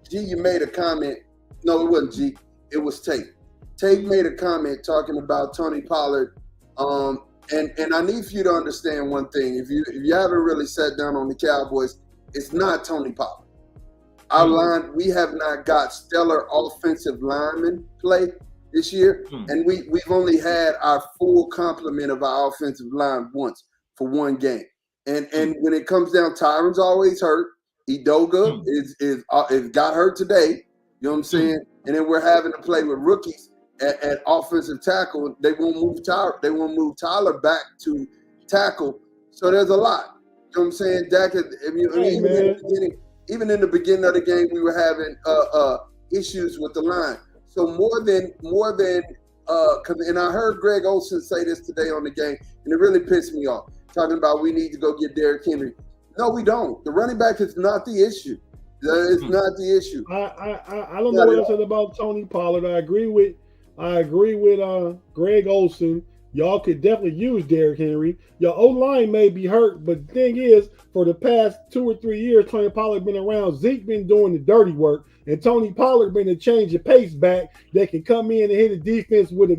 G, you made a comment. No, it wasn't G. It was Tate. Tate made a comment talking about Tony Pollard. And I need for you to understand one thing. If you haven't really sat down on the Cowboys, it's not Tony Pollard. Our line, we have not got stellar offensive linemen play this year, and we've only had our full complement of our offensive line once for 1 game. And when it comes down, Tyron's always hurt. Edoga is got hurt today. You know what I'm saying? And then we're having to play with rookies at offensive tackle. They won't move Tyler back to tackle. So there's a lot. You know what I'm saying? Dak, even in the beginning of the game, we were having issues with the line. So more than, and I heard Greg Olsen say this today on the game, and it really pissed me off, talking about we need to go get Derrick Henry. No, we don't. The running back is not the issue. It's not the issue. I don't know what I said about Tony Pollard. I agree with Greg Olsen y'all could definitely use Derrick Henry. Your O-line may be hurt, but the thing is, for the past 2 or 3 years, Tony Pollard been around. Zeke been doing the dirty work, and Tony Pollard been to change the pace back. They can come in and hit the defense with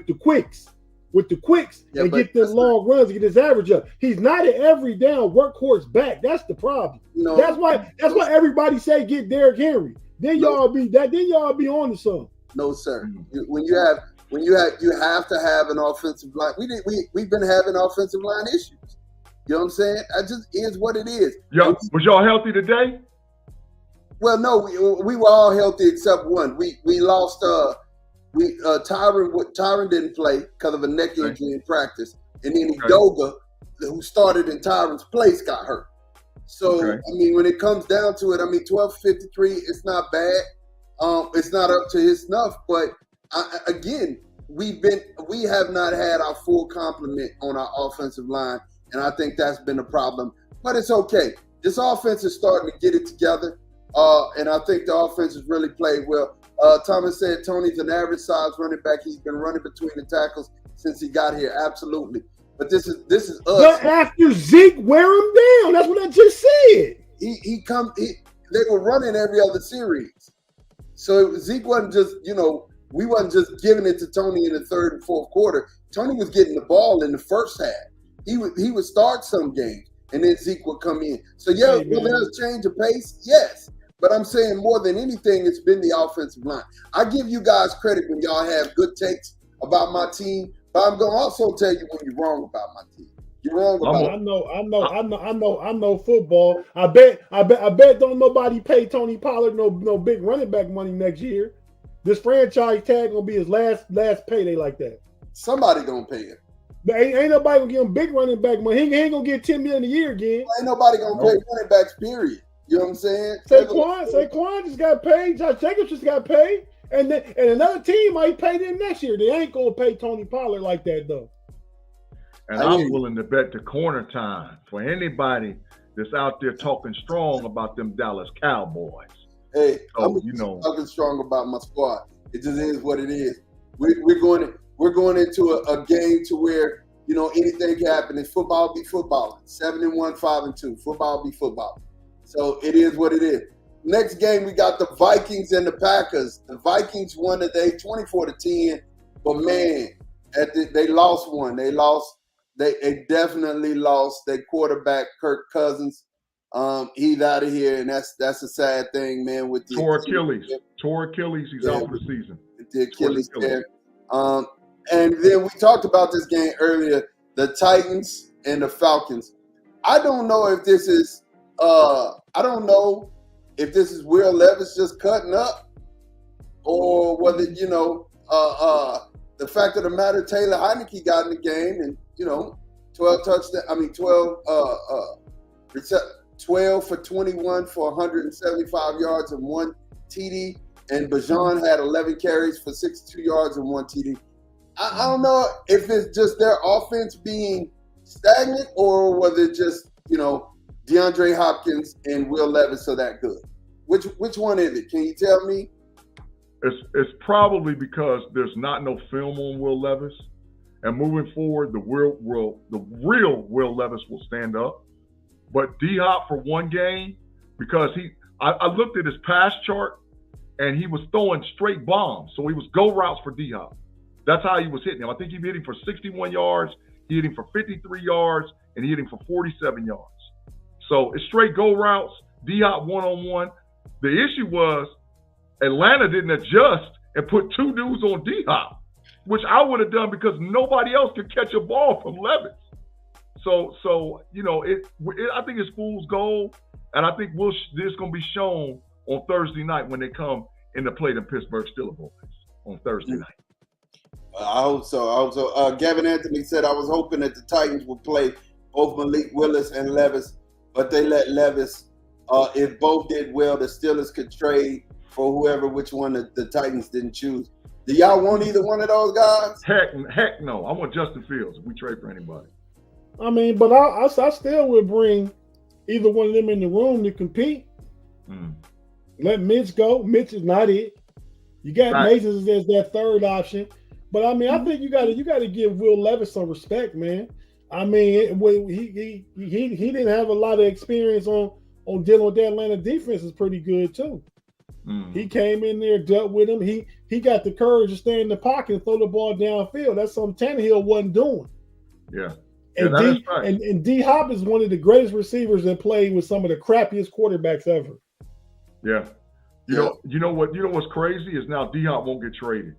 the quicks. Yeah, and but get them long runs and get his average up. He's not an every down workhorse back. That's the problem. No, that's why everybody say get Derrick Henry. Then y'all be on to something. No, sir. When you have to have an offensive line. We've been having offensive line issues. You know what I'm saying? It just is what it is. Yo, was y'all healthy today? Well, no, we were all healthy except one. We lost Tyron didn't play because of a neck injury in practice, and then Udoga, who started in Tyron's place, got hurt. So I mean, when it comes down to it, I mean, 12:53, it's not bad. It's not up to his snuff, but again, we have not had our full complement on our offensive line, and I think that's been a problem. But it's okay. This offense is starting to get it together, and I think the offense has really played well. Thomas said Tony's an average size running back. He's been running between the tackles since he got here. Absolutely. But this is us. But after Zeke wear him down, that's what I just said. They were running every other series. So Zeke wasn't just, we wasn't just giving it to Tony in the third and fourth quarter. Tony was getting the ball in the first half. He would start some games, and then Zeke would come in. So will there a change of pace? Yes. But I'm saying more than anything, it's been the offensive line. I give you guys credit when y'all have good takes about my team, but I'm gonna also tell you when you're wrong about my team. You're wrong about. I know football. I bet don't nobody pay Tony Pollard no big running back money next year. This franchise tag gonna be his last payday like that. Somebody gonna pay him. But ain't nobody gonna give him big running back money. He ain't gonna get $10 million a year again. Ain't nobody gonna pay running backs. Period. You know what I'm saying? Saquon just got paid. Josh Jacobs just got paid. And another team might pay them next year. They ain't going to pay Tony Pollard like that, though. And I'm willing to bet the corner time for anybody that's out there talking strong about them Dallas Cowboys. Hey, I'm talking strong about my squad. It just is what it is. We're going into a game to where, anything can happen. It's football be football. 7-1, 5-2. Football be football. So it is what it is. Next game, we got the Vikings and the Packers. The Vikings won today 24-10, but man, they lost one. They definitely lost their quarterback, Kirk Cousins. He's out of here, and that's a sad thing, man. With the tore Achilles, he's out for the season. The Achilles tear. And then we talked about this game earlier, the Titans and the Falcons. I don't know if this is Will Levis just cutting up, or whether the fact of the matter, Taylor Heineke got in the game and 12 for 21 for 175 yards and 1 TD, and Bajan had 11 carries for 62 yards and 1 TD. I don't know if it's just their offense being stagnant or whether it's just DeAndre Hopkins and Will Levis are that good. Which one is it? Can you tell me? It's probably because there's not no film on Will Levis, and moving forward, the real Will Levis will stand up. But D-Hop for one game, because I looked at his pass chart, and he was throwing straight bombs, so he was go routes for D-Hop. That's how he was hitting him. I think he hit him for 61 yards, he hit him for 53 yards, and he hit him for 47 yards. So it's straight go routes, D-Hop one-on-one. The issue was Atlanta didn't adjust and put 2 dudes on D-Hop, which I would have done because nobody else could catch a ball from Levis. So I think it's fool's gold, and I think this going to be shown on Thursday night when they come in to play the Pittsburgh Steelers boys on Thursday night. I hope so. Gavin Anthony said, I was hoping that the Titans would play both Malik Willis and Levis, but they let Levis. If both did well, the Steelers could trade for which one the Titans didn't choose. Do y'all want either one of those guys? Heck no. I want Justin Fields if we trade for anybody. I mean, but I still would bring either one of them in the room to compete. Let Mitch go. Mitch is not it. You got Mason as that third option. But I mean, I think you got to give Will Levis some respect, man. I mean, he didn't have a lot of experience on dealing with that Atlanta defense is pretty good too. He came in there, dealt with him. He got the courage to stay in the pocket and throw the ball downfield. That's something Tannehill wasn't doing. Yeah. And D Hop is one of the greatest receivers that played with some of the crappiest quarterbacks ever. Yeah. You know what's crazy is now D Hop won't get traded.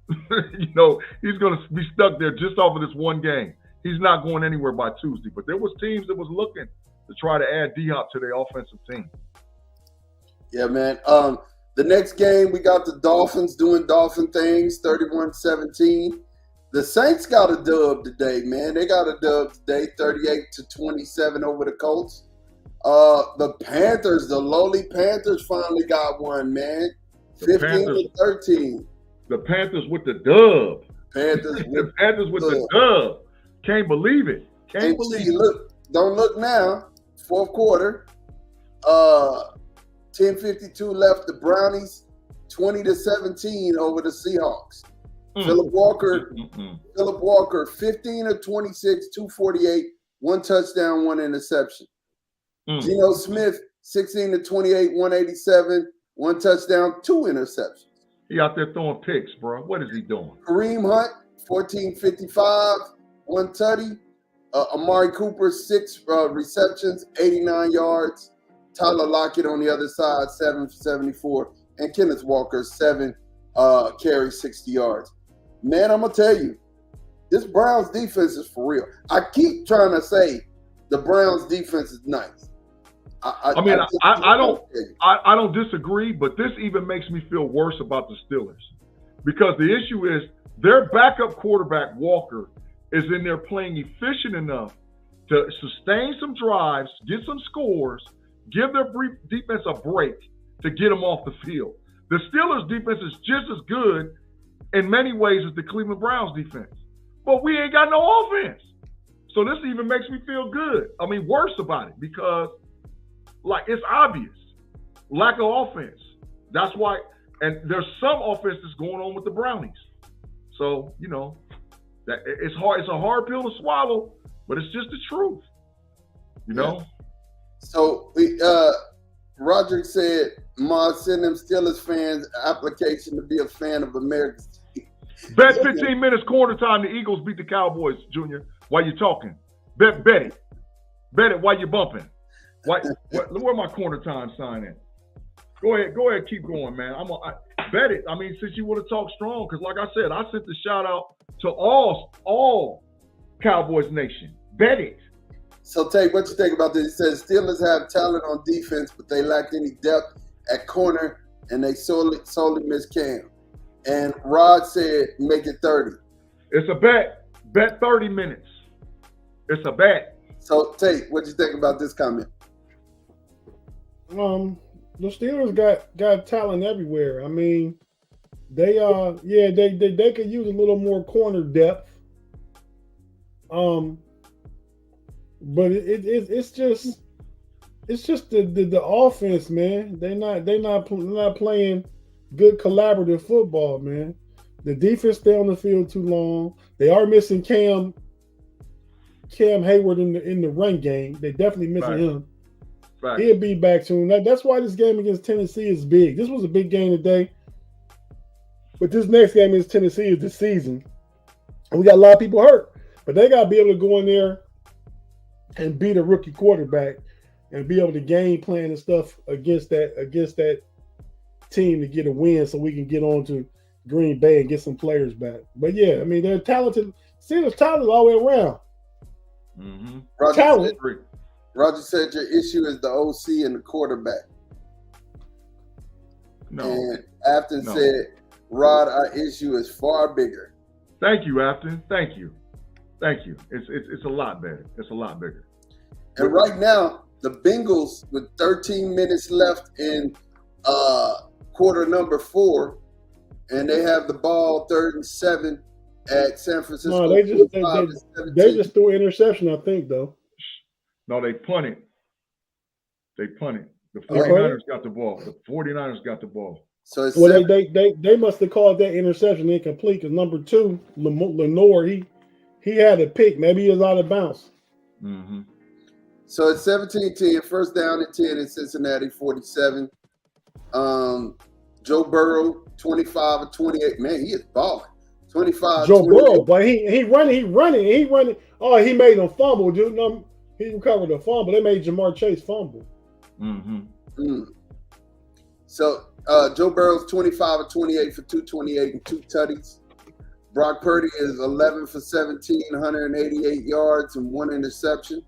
He's going to be stuck there just off of this one game. He's not going anywhere by Tuesday. But there was teams that was looking to try to add D Hop to their offensive team. Yeah, man. The next game, we got the Dolphins doing Dolphin things, 31-17. The Saints got a dub today, man. They got a dub today, 38-27 over the Colts. The Panthers, the lowly Panthers finally got one, man. 15-13. The Panthers with the dub. The Panthers with the dub. Can't believe it. Can't believe it. Look, don't look now. Fourth quarter. 10:52 left. The Brownies 20-17 over the Seahawks. Philip Walker, 15 of 26, 248, one touchdown, one interception. Geno Smith, 16 of 28, 187, one touchdown, two interceptions. He out there throwing picks, bro. What is he doing? Kareem Hunt, 1455, one tutty. Amari Cooper, 6 receptions, 89 yards. Tyler Lockett on the other side, 7 for 74. And Kenneth Walker, 7 carries, 60 yards. Man, I'm going to tell you, this Browns defense is for real. I keep trying to say the Browns defense is nice. I don't disagree, but this even makes me feel worse about the Steelers because the issue is their backup quarterback, Walker, is in there playing efficient enough to sustain some drives, get some scores, give their defense a break to get them off the field. The Steelers' defense is just as good in many ways as the Cleveland Browns defense, but we ain't got no offense. So this even makes me feel good. I mean, worse about it because, like, it's obvious lack of offense. That's why, and there's some offense that's going on with the Brownies. So that it's hard. It's a hard pill to swallow, but it's just the truth. So Roderick said, "Ma, send them Steelers fans application to be a fan of America's team." Bet 15 minutes corner time. The Eagles beat the Cowboys, Junior. While you're talking, bet it while you're bumping. Where my corner time sign in? Go ahead, keep going, man. I bet it. I mean, since you want to talk strong, because like I said, I sent the shout out to all Cowboys Nation. Bet it. So, Tate, what you think about this? It says Steelers have talent on defense, but they lacked any depth at corner, and they solely miss Cam. And Rod said, make it 30. It's a bet. Bet 30 minutes. It's a bet. So, Tate, what you think about this comment? The Steelers got talent everywhere. I mean, they could use a little more corner depth. But it's just the offense, man. They're not playing good collaborative football, man. The defense stay on the field too long. They are missing Cam Hayward in the run game. They're definitely missing him. Right. He'll be back soon. That's why this game against Tennessee is big. This was a big game today. But this next game against Tennessee is the season. And we got a lot of people hurt. But they got to be able to go in there and beat a rookie quarterback and be able to game plan and stuff against that team to get a win so we can get on to Green Bay and get some players back. But yeah, I mean, they're talented. Steelers talented all the way around. Mm-hmm. Roger said your issue is the OC and the quarterback. No. And Afton said, Rod, our issue is far bigger. Thank you, Afton. Thank you. It's a lot better. It's a lot bigger. And right now, the Bengals, with 13 minutes left in quarter number 4, and they have the ball 3rd and 7 at San Francisco. No, they just threw an interception, I think, though. No, they punted. The 49ers got the ball. So it's Well, they must have called that interception incomplete because number 2, Lenore, he had a pick. Maybe he was out of bounds. Mm-hmm. So it's 17-10, first down and 10 in Cincinnati, 47. Joe Burrow, 25 of 28. Man, he is balling. 25. Joe Burrow, but he running. Oh, he made him fumble, dude. No, he recovered the fumble. They made Jamar Chase fumble. Mm-hmm. So Joe Burrow's 25 of 28 for 228 and 2 tutties. Brock Purdy is 11 for 17, 188 yards and 1 interception.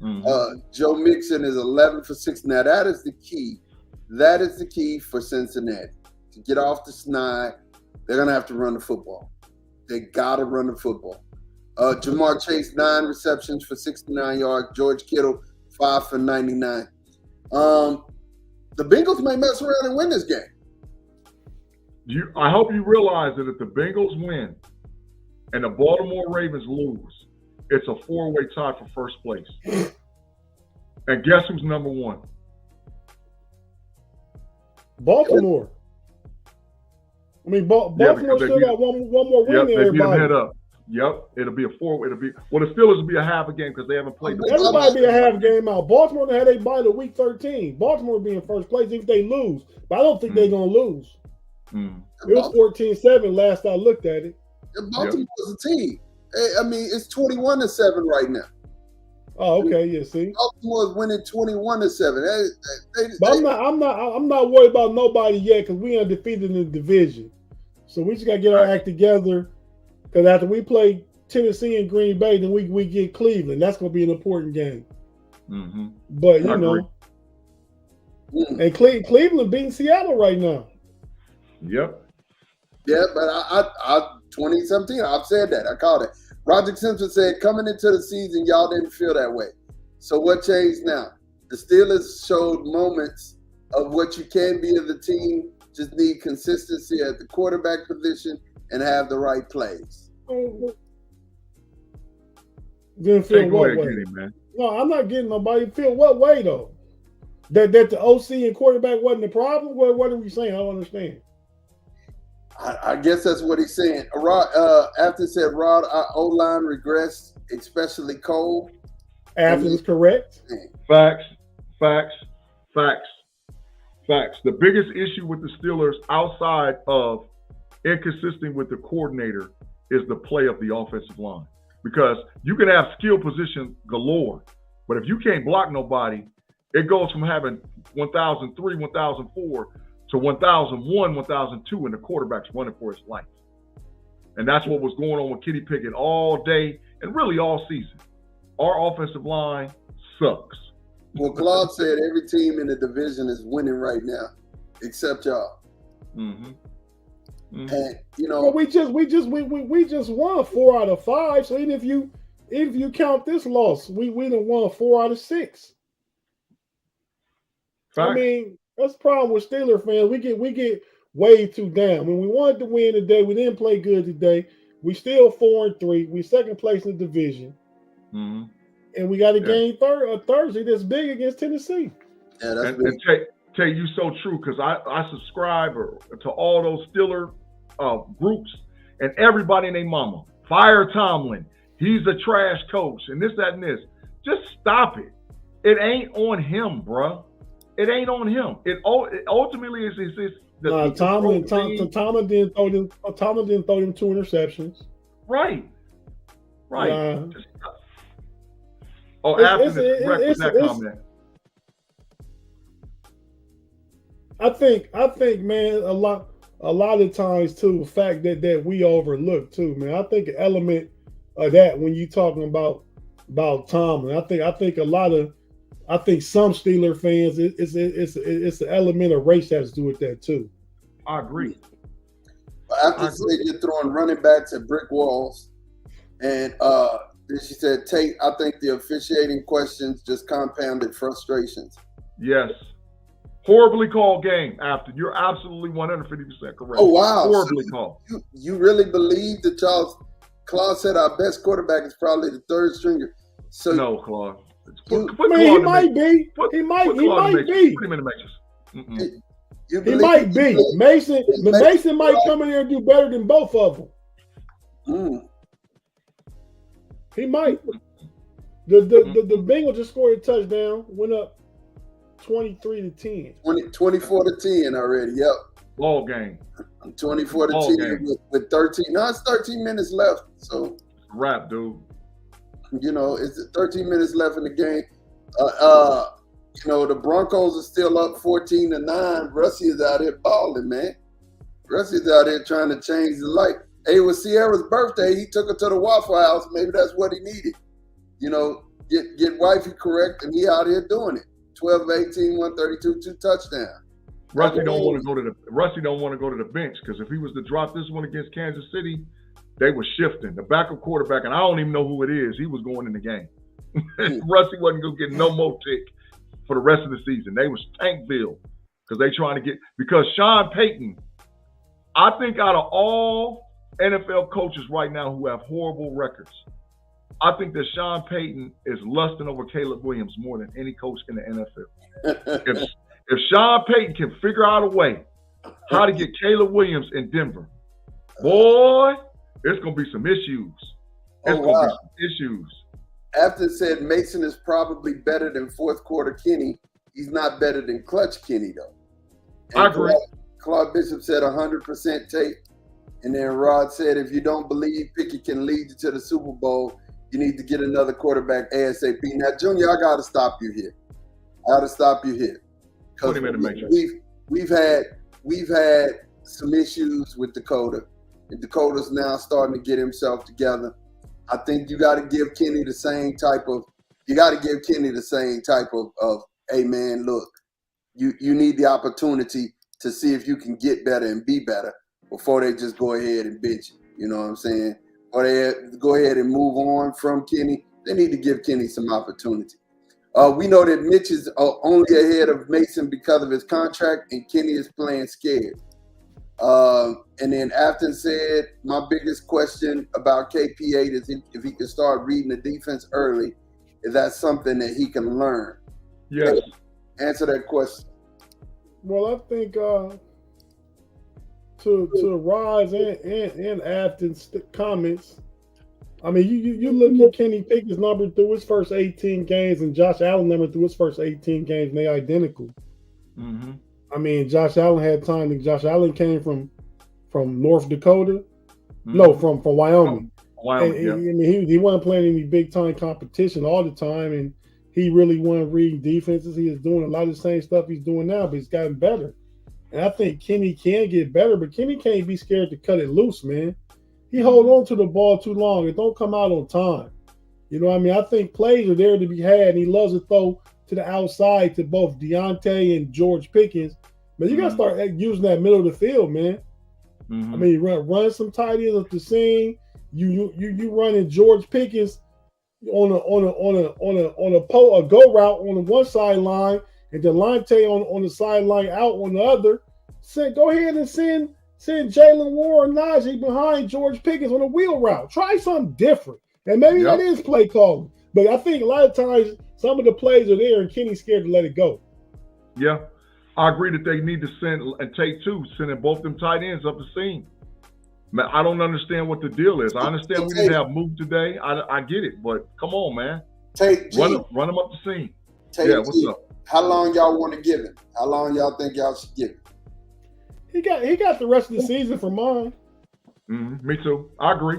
Mm-hmm. Joe Mixon is 11 for 6. Now that is the key. That is the key for Cincinnati. To get off the snide, they're going to have to run the football. They got to run the football. Jamar Chase, 9 receptions for 69 yards. George Kittle, 5 for 99. The Bengals may mess around and win this game. I hope you realize that if the Bengals win and the Baltimore Ravens lose, it's a 4-way tie for first place. And guess who's number 1? Baltimore. I mean, Baltimore still got one more win. Yep, they beat them everybody. head up. Yep, it'll be a 4. The Steelers will be a half a game because they haven't played. Everybody be a half game out. Baltimore had a bye to week 13. Baltimore will be in first place if they lose, but I don't think they're gonna lose. It was 14-7 last I looked at it. Baltimore's a team. I mean, it's 21-7 right now. Oh, okay, yeah. See, Baltimore's winning 21-7. But I'm not worried about nobody yet because we undefeated in the division. So we just gotta get our act together. Because after we play Tennessee and Green Bay, then we get Cleveland. That's gonna be an important game. Mm-hmm. But you know, and Cleveland beating Seattle right now. Yep. Yeah, but I 2017, I've said that. I called it. Roger Simpson said, coming into the season, y'all didn't feel that way. So what changed now? The Steelers showed moments of what you can be as a team. Just need consistency at the quarterback position and have the right plays. Didn't feel what way? Man. No, I'm not getting nobody. Feel what way though? That the OC and quarterback wasn't the problem? What are we saying? I don't understand. I guess that's what he's saying. After said Rod, our O-line regressed, especially Cole. After is correct. Facts. The biggest issue with the Steelers outside of inconsistent with the coordinator is the play of the offensive line. Because you can have skill position galore, but if you can't block nobody, it goes from having 1,003, 1,004 to 1,001, 1,002, and the quarterback's running for his life. And that's what was going on with Kenny Pickett all day and really all season. Our offensive line sucks. Well, Claude said every team in the division is winning right now, except y'all. Mm-hmm. And you know, well, we just won 4 out of 5. So even if you count this loss, we done won 4 out of 6. Fact. I mean, that's the problem with Steeler fans. We get way too down. When we wanted to win today, we didn't play good today. We still 4-3. We second place in the division. Mm-hmm. And we got a game Thursday that's big against Tennessee. Yeah, that's big. And tell you so true because I subscribe to all those Steeler groups and everybody and their mama. Fire Tomlin. He's a trash coach and this, that, and this. Just stop it. It ain't on him, bruh. It ain't on him. It ultimately is Tomlin didn't throw them 2 interceptions. Right. Comment. I think, man, a lot of times too, the fact that we overlook too, man. I think an element of that when you talking about Tomlin, I think some Steeler fans, it's an element of race that has to do with that too. I agree. After say you're throwing running backs at brick walls, and she said, Tate, I think the officiating questions just compounded frustrations. Yes. Horribly called game after. You're absolutely 150% correct. Oh, wow. Horribly called. You really believe that Claude said our best quarterback is probably the third stringer? So no, Claude. He might be. Put him in the matrix. He might be. Mason might come in there and do better than both of them. He might. The Bengals just scored a touchdown, went up 23-10. 24 to 10 already. Yep. Ball game. 24 to 10 with 13. No, it's 13 minutes left. So wrap, dude. It's 13 minutes left in the game. The Broncos are still up 14-9. Russie is out here balling, man. Russie's out here trying to change the light. Hey, it was Sierra's birthday. He took her to the Waffle House. Maybe that's what he needed. Get wifey correct, and he out here doing it. 12 of 18, 132, 2 touchdowns. Russie don't want to go to the bench, because if he was to drop this one against Kansas City, they were shifting. The backup quarterback, and I don't even know who it is, he was going in the game. Russie wasn't going to get no more tick for the rest of the season. They was Tankville because they trying to get – because Sean Payton, I think out of all NFL coaches right now who have horrible records, I think that Sean Payton is lusting over Caleb Williams more than any coach in the NFL. If Sean Payton can figure out a way how to get Caleb Williams in Denver, boy, there's going to be some issues. There's going to be some issues. After said Mason is probably better than fourth quarter Kenny, he's not better than clutch Kenny, though. And I agree. Claude Bishop said 100% tape. And then Rod said, if you don't believe Pickett can lead you to the Super Bowl, you need to get another quarterback ASAP. Now, Junior, I got to stop you here. Because we've had some issues with Dakota. And Dakota's now starting to get himself together. I think you got to give Kenny the same type of, hey, man, look, you need the opportunity to see if you can get better and be better before they just go ahead and bench you. You know what I'm saying? Or they go ahead and move on from Kenny. They need to give Kenny some opportunity. We know that Mitch is only ahead of Mason because of his contract, and Kenny is playing scared. And then Afton said, my biggest question about KP8 is if he can start reading the defense early, is that something that he can learn? Yes. Answer that question. Well, I think to Rod's and Afton's comments, I mean, you look at Kenny Pickett's number through his first 18 games and Josh Allen's number through his first 18 games, and they're identical. Mm-hmm. I mean, Josh Allen had time. Josh Allen came from North Dakota. Mm-hmm. No, from Wyoming. And he wasn't playing any big-time competition all the time, and he really wasn't reading defenses. He was doing a lot of the same stuff he's doing now, but he's gotten better. And I think Kenny can get better, but Kenny can't be scared to cut it loose, man. He hold on to the ball too long. It don't come out on time. You know what I mean? I think plays are there to be had, and he loves to throw to the outside to both Deontay and George Pickens. But you got to start using that middle of the field, man. Mm-hmm. I mean, run some tight ends up the seam. You running George Pickens on a go route on the one sideline, and Delonte on the sideline out on the other. Go ahead and send Jalen Warren or Najee behind George Pickens on a wheel route. Try something different. And maybe that is play calling. But I think a lot of times some of the plays are there and Kenny's scared to let it go. Yeah. I agree that they need to send and take two, sending both them tight ends up the seam. Man, I don't understand what the deal is. I understand we didn't have move today. I get it, but come on, man. Run them up the seam. What's up? How long y'all want to give him? How long y'all think y'all should give him? He got the rest of the season for mine. Mm-hmm. Me too. I agree.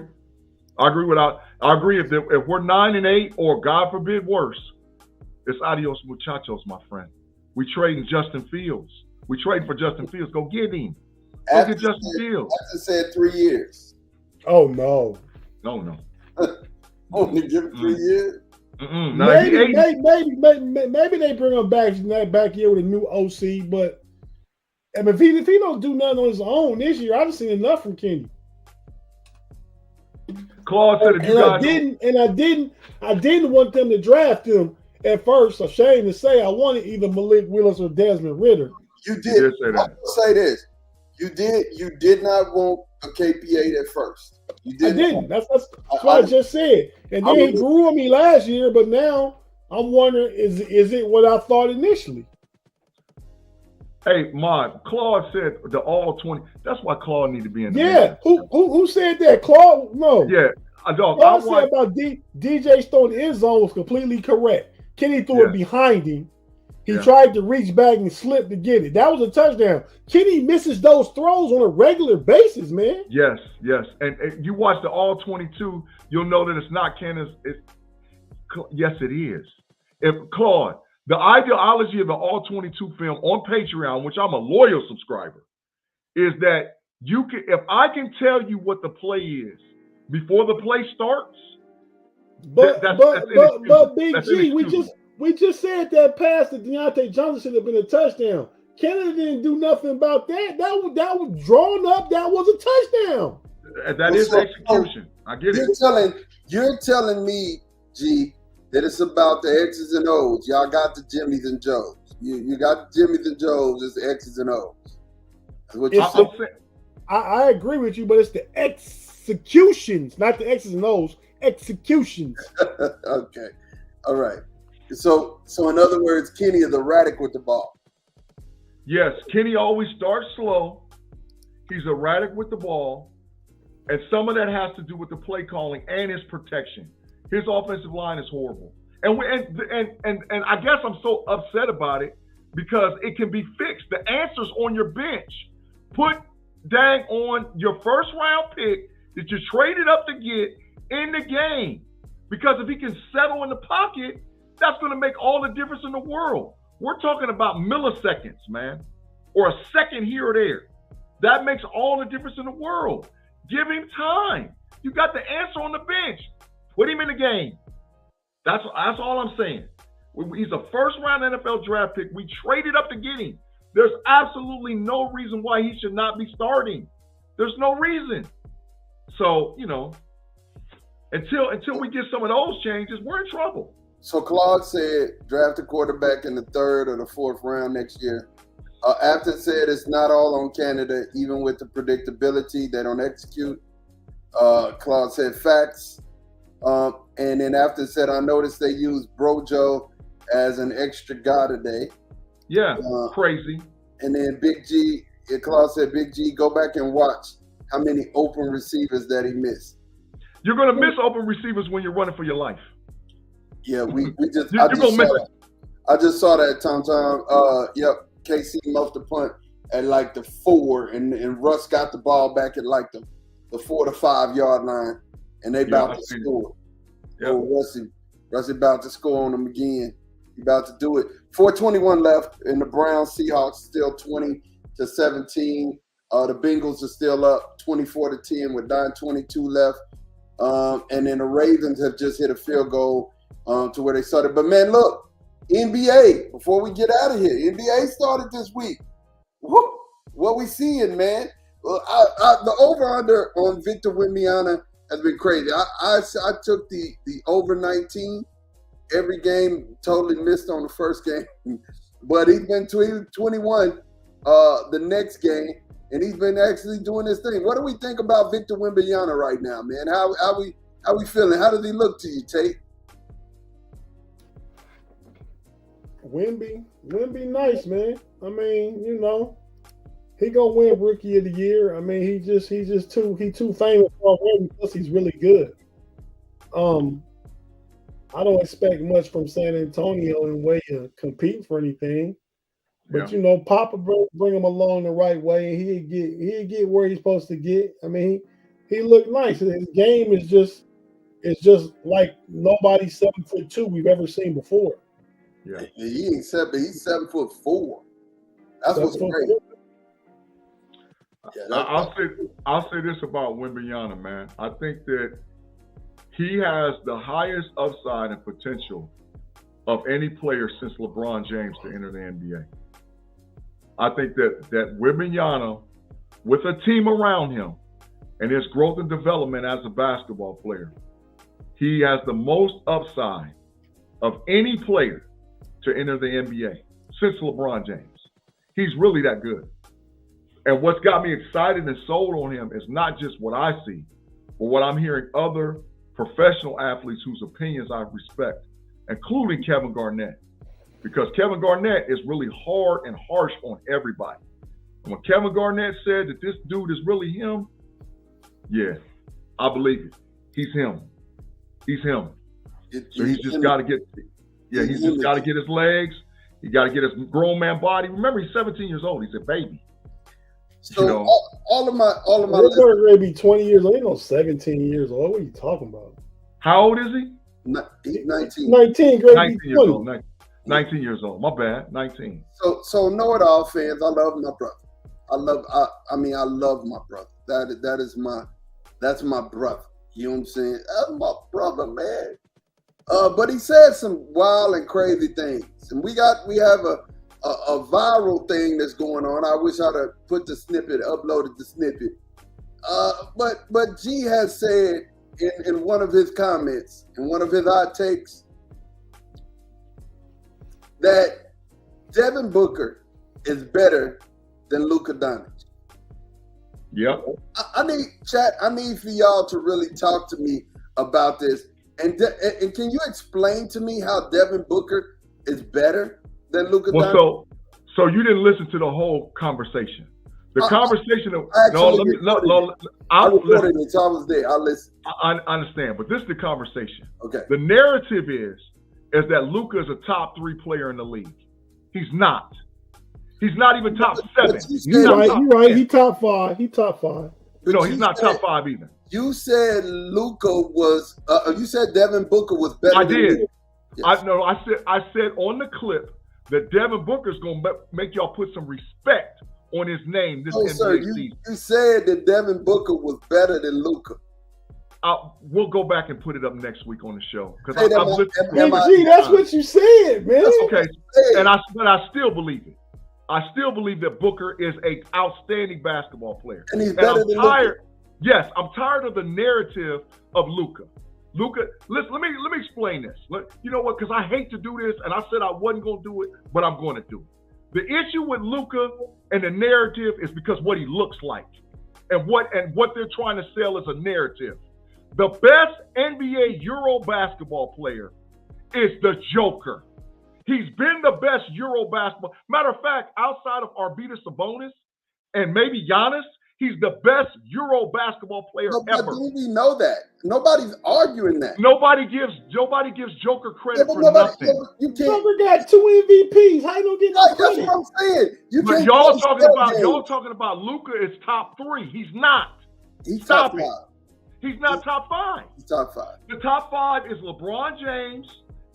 I agree if we're 9-8 or God forbid worse, it's adios muchachos, my friend. We trading Justin Fields. We trading for Justin Fields. Go get him. Go get Justin Fields. After said 3 years. Oh no. No. Only give him 3 years. No, maybe they bring him back here with a new OC, but if he don't do nothing on his own this year, I've seen enough from Kenny. Claude said if you guys I didn't want them to draft him at first. Ashamed to say I wanted either Malik Willis or Desmond Ritter. You did. I will say this. You did not want a KP8 at first. You didn't. I didn't. That's what I just said. And then he grew on me last year, but now I'm wondering, is it what I thought initially? Hey, Mod, Claude said the all 20. That's why Claude need to be in the Yeah, mission. who said that? Claude? No. Yeah, dog. Claude said about DJ throwing the end zone was completely correct. Kenny threw it behind him. He tried to reach back and slip to get it. That was a touchdown. Kenny misses those throws on a regular basis, man. Yes. And you watch the all 22, you'll know that it's not Kenneth. Yes, it is. If Claude, the ideology of the all 22 film on Patreon, which I'm a loyal subscriber, is that you can, if I can tell you what the play is before the play starts, but Big G, we just said that pass to Deontay Johnson should have been a touchdown. Canada didn't do nothing about that. That was drawn up. That was a touchdown. That is execution. I get it. You're telling me, G, that it's about the X's and O's. Y'all got the Jimmys and Joes. You got the Jimmys and Joes. It's the X's and O's. That's what you're saying. I agree with you, but it's the executions, not the X's and O's. Executions. Okay. All right. So in other words, Kenny is erratic with the ball. Yes, Kenny always starts slow. He's erratic with the ball. And some of that has to do with the play calling and his protection. His offensive line is horrible. And I guess I'm so upset about it because it can be fixed. The answer's on your bench. Put dang on your first round pick that you traded up to get in the game. Because if he can settle in the pocket, that's going to make all the difference in the world. We're talking about milliseconds, man, or a second here or there. That makes all the difference in the world. Give him time. You got the answer on the bench. Put him in the game. That's all I'm saying. He's a first-round NFL draft pick. We traded up to get him. There's absolutely no reason why he should not be starting. There's no reason. So, until we get some of those changes, we're in trouble. So Claude said draft a quarterback in the 3rd or the 4th round next year. After said it's not all on Canada, even with the predictability, they don't execute. Claude said facts. And then after said, I noticed they use Brojo as an extra guy today. Yeah, crazy. And then Big G, Claude said, Big G, go back and watch how many open receivers that he missed. You're going to miss open receivers when you're running for your life. Yeah, I just saw that, Tom. Yep, KC muffed the punt at like the 4, and Russ got the ball back at like the 4 to 5 yard line, and they about to score. Yep. Oh, Russie about to score on them again. He about to do it. 4:21 left, and the Browns Seahawks still 20-17. The Bengals are still up 24-10 with 9:22 left, and then the Ravens have just hit a field goal to where they started. But man, look, NBA, before we get out of here, NBA started this week. Whoop, what we seeing, man? Well, the over-under on Victor Wembanyama has been crazy. I took the over 19 every game, totally missed on the first game. But he's been 21 the next game, and he's been actually doing this thing. What do we think about Victor Wembanyama right now, man? How we feeling? How does he look to you, Tate? Wemby nice, man. I mean, he gonna win Rookie of the Year. I mean, he's just too famous already. Plus, he's really good. I don't expect much from San Antonio in way to compete for anything. But Papa bring him along the right way, and he'd get where he's supposed to get. I mean, he looked nice. His game is just like nobody 7'2" we've ever seen before. Yeah, he ain't 7. He's 7'4". That's what's great. Yeah, I'll say this about Wembanyama, man. I think that he has the highest upside and potential of any player since LeBron James to enter the NBA. I think that Wembanyama, with a team around him and his growth and development as a basketball player, he has the most upside of any player to enter the NBA since LeBron James. He's really that good. And what's got me excited and sold on him is not just what I see, but what I'm hearing other professional athletes whose opinions I respect, including Kevin Garnett, because Kevin Garnett is really hard and harsh on everybody. And when Kevin Garnett said that this dude is really him, yeah, I believe it. He's him. He's him. So he's just got to get, he's just got to get his legs. He got to get his grown man body. Remember, he's 17 years old. He's a baby. So you know? all of my They're going to be 20 years old. Ain't no 17 years old. What are you talking about? How old is he? He's 19. 19, great. 19 years old. 19 years old. My bad. 19. So KnoItAllZ fans, I love my brother. I love my brother. That's my brother. You know what I'm saying? That's my brother, man. But he said some wild and crazy things, and we have a viral thing that's going on. I wish I'd have put the snippet, uploaded the snippet. But G has said in one of his comments, in one of his hot takes, that Devin Booker is better than Luka Doncic. Yep. I need for y'all to really talk to me about this. And can you explain to me how Devin Booker is better than Luka Doncic? Well, so you didn't listen to the whole conversation. The conversation. I recorded it, so I was there. I listened. I understand, but this is the conversation. Okay. The narrative is that Luka is a top 3 player in the league. He's not. He's not even top 7. You're right. He top 5. He top 5. No, he's not top 5 either. You said Luka was. You said Devin Booker was better. I did. Yes. I said on the clip that Devin Booker's gonna make y'all put some respect on his name this NBA season. You said that Devin Booker was better than Luka. We'll go back and put it up next week on the show because that's what you said, man. Okay, but I still believe it. I still believe that Booker is an outstanding basketball player. And he's better than Luka. Yes, I'm tired of the narrative of Luka. Listen, let me explain this. You know what? Because I hate to do this, and I said I wasn't going to do it, but I'm going to do it. The issue with Luka and the narrative is because what he looks like, and what they're trying to sell as a narrative. The best NBA Euro basketball player is the Joker. He's been the best Euro basketball. Matter of fact, outside of Arvydas Sabonis and maybe Giannis, he's the best Euro basketball player ever. We know that. Nobody's arguing that. Nobody gives Joker credit for nothing. Joker got 2 MVPs. How you don't get no credit? That's what I'm saying. Y'all talking about Luka is top 3. He's not. He's top 5. He's not top 5. He's top 5. The top 5 is LeBron James,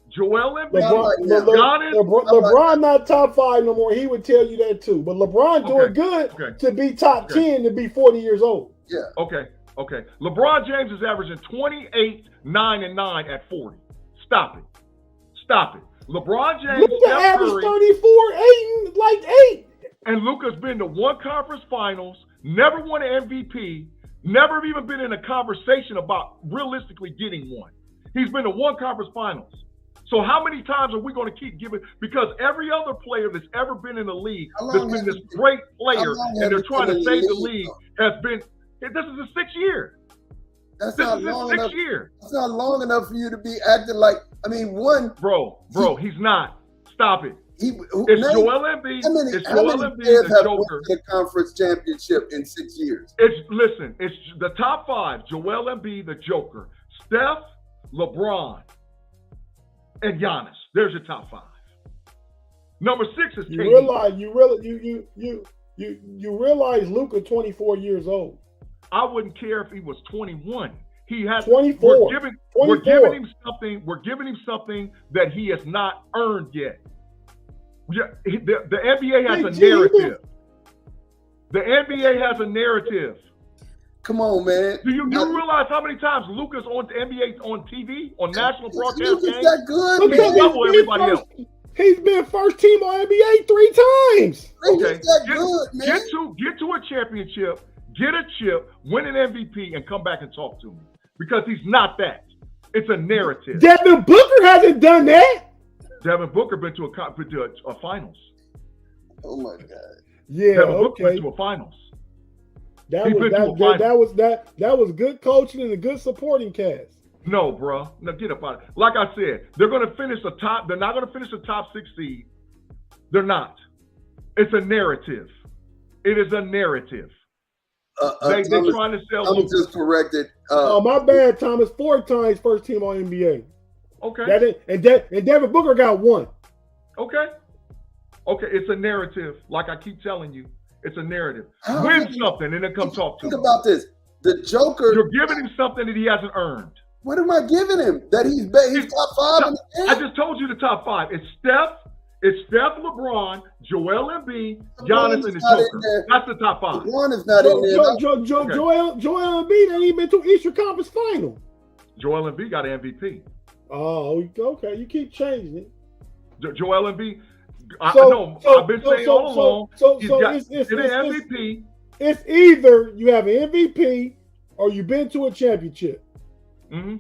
Joel Embiid, LeBron not top 5 no more. He would tell you that too. But LeBron doing good to be top 10 to be 40 years old. Yeah. Okay. LeBron James is averaging 28, 9, and 9 at 40. Stop it. LeBron James averaged 34, 8. And Luka's been to 1 conference finals, never won an MVP, never even been in a conversation about realistically getting one. He's been to 1 conference finals. So how many times are we going to keep giving? Because every other player that's ever been in the league that's been this great player and they're trying to save the league has been, this is the 6th year. That's not long enough. It's not long enough for you to be acting like, Bro, he's not. Stop it. It's Joel Embiid. How many players have won the conference championship in 6 years? It's the top 5. Joel Embiid, the Joker. Steph, LeBron, and Giannis. There's your top 5. Number 6 is KD. You realize Luka 24 years old. I wouldn't care if he was 21. He has 24. We're giving him something. We're giving him something that he has not earned yet. The NBA has a narrative. The NBA has a narrative. Come on, man. Do you realize how many times Luka's on the NBA on TV on national broadcast games? That good, man. Everybody else. He's been first team on NBA 3 times. Okay, good, man. Get to a championship, get a chip, win an MVP, and come back and talk to me because he's not that. It's a narrative. Devin Booker hasn't done that. Devin Booker been to a finals. Oh my God. Yeah, Devin Booker been to a finals. That was good coaching and a good supporting cast. No, bro. No, get up out of it. Like I said, they're going to finish the top. They're not going to finish the top 6 seed. They're not. It's a narrative. It is a narrative. They're trying to sell. I'm just corrected. Oh, my bad, Thomas. 4 times first team on NBA. Okay. And Devin Booker got 1. Okay. It's a narrative. Like I keep telling you, it's a narrative. Win something and then come talk to me. Think about this. The Joker. You're giving him something that he hasn't earned. What am I giving him? That he's top 5 in the game? I just told you the top 5. It's Steph, LeBron, Joel Embiid, Giannis, and the Joker. That's the top 5. LeBron is not in there. Joel Embiid ain't even been to Eastern Conference Final. Joel Embiid got an MVP. Oh, okay. You keep changing it. Joel Embiid. I've been saying all along. He's got an MVP. It's either you have an MVP or you've been to a championship. Mm-hmm.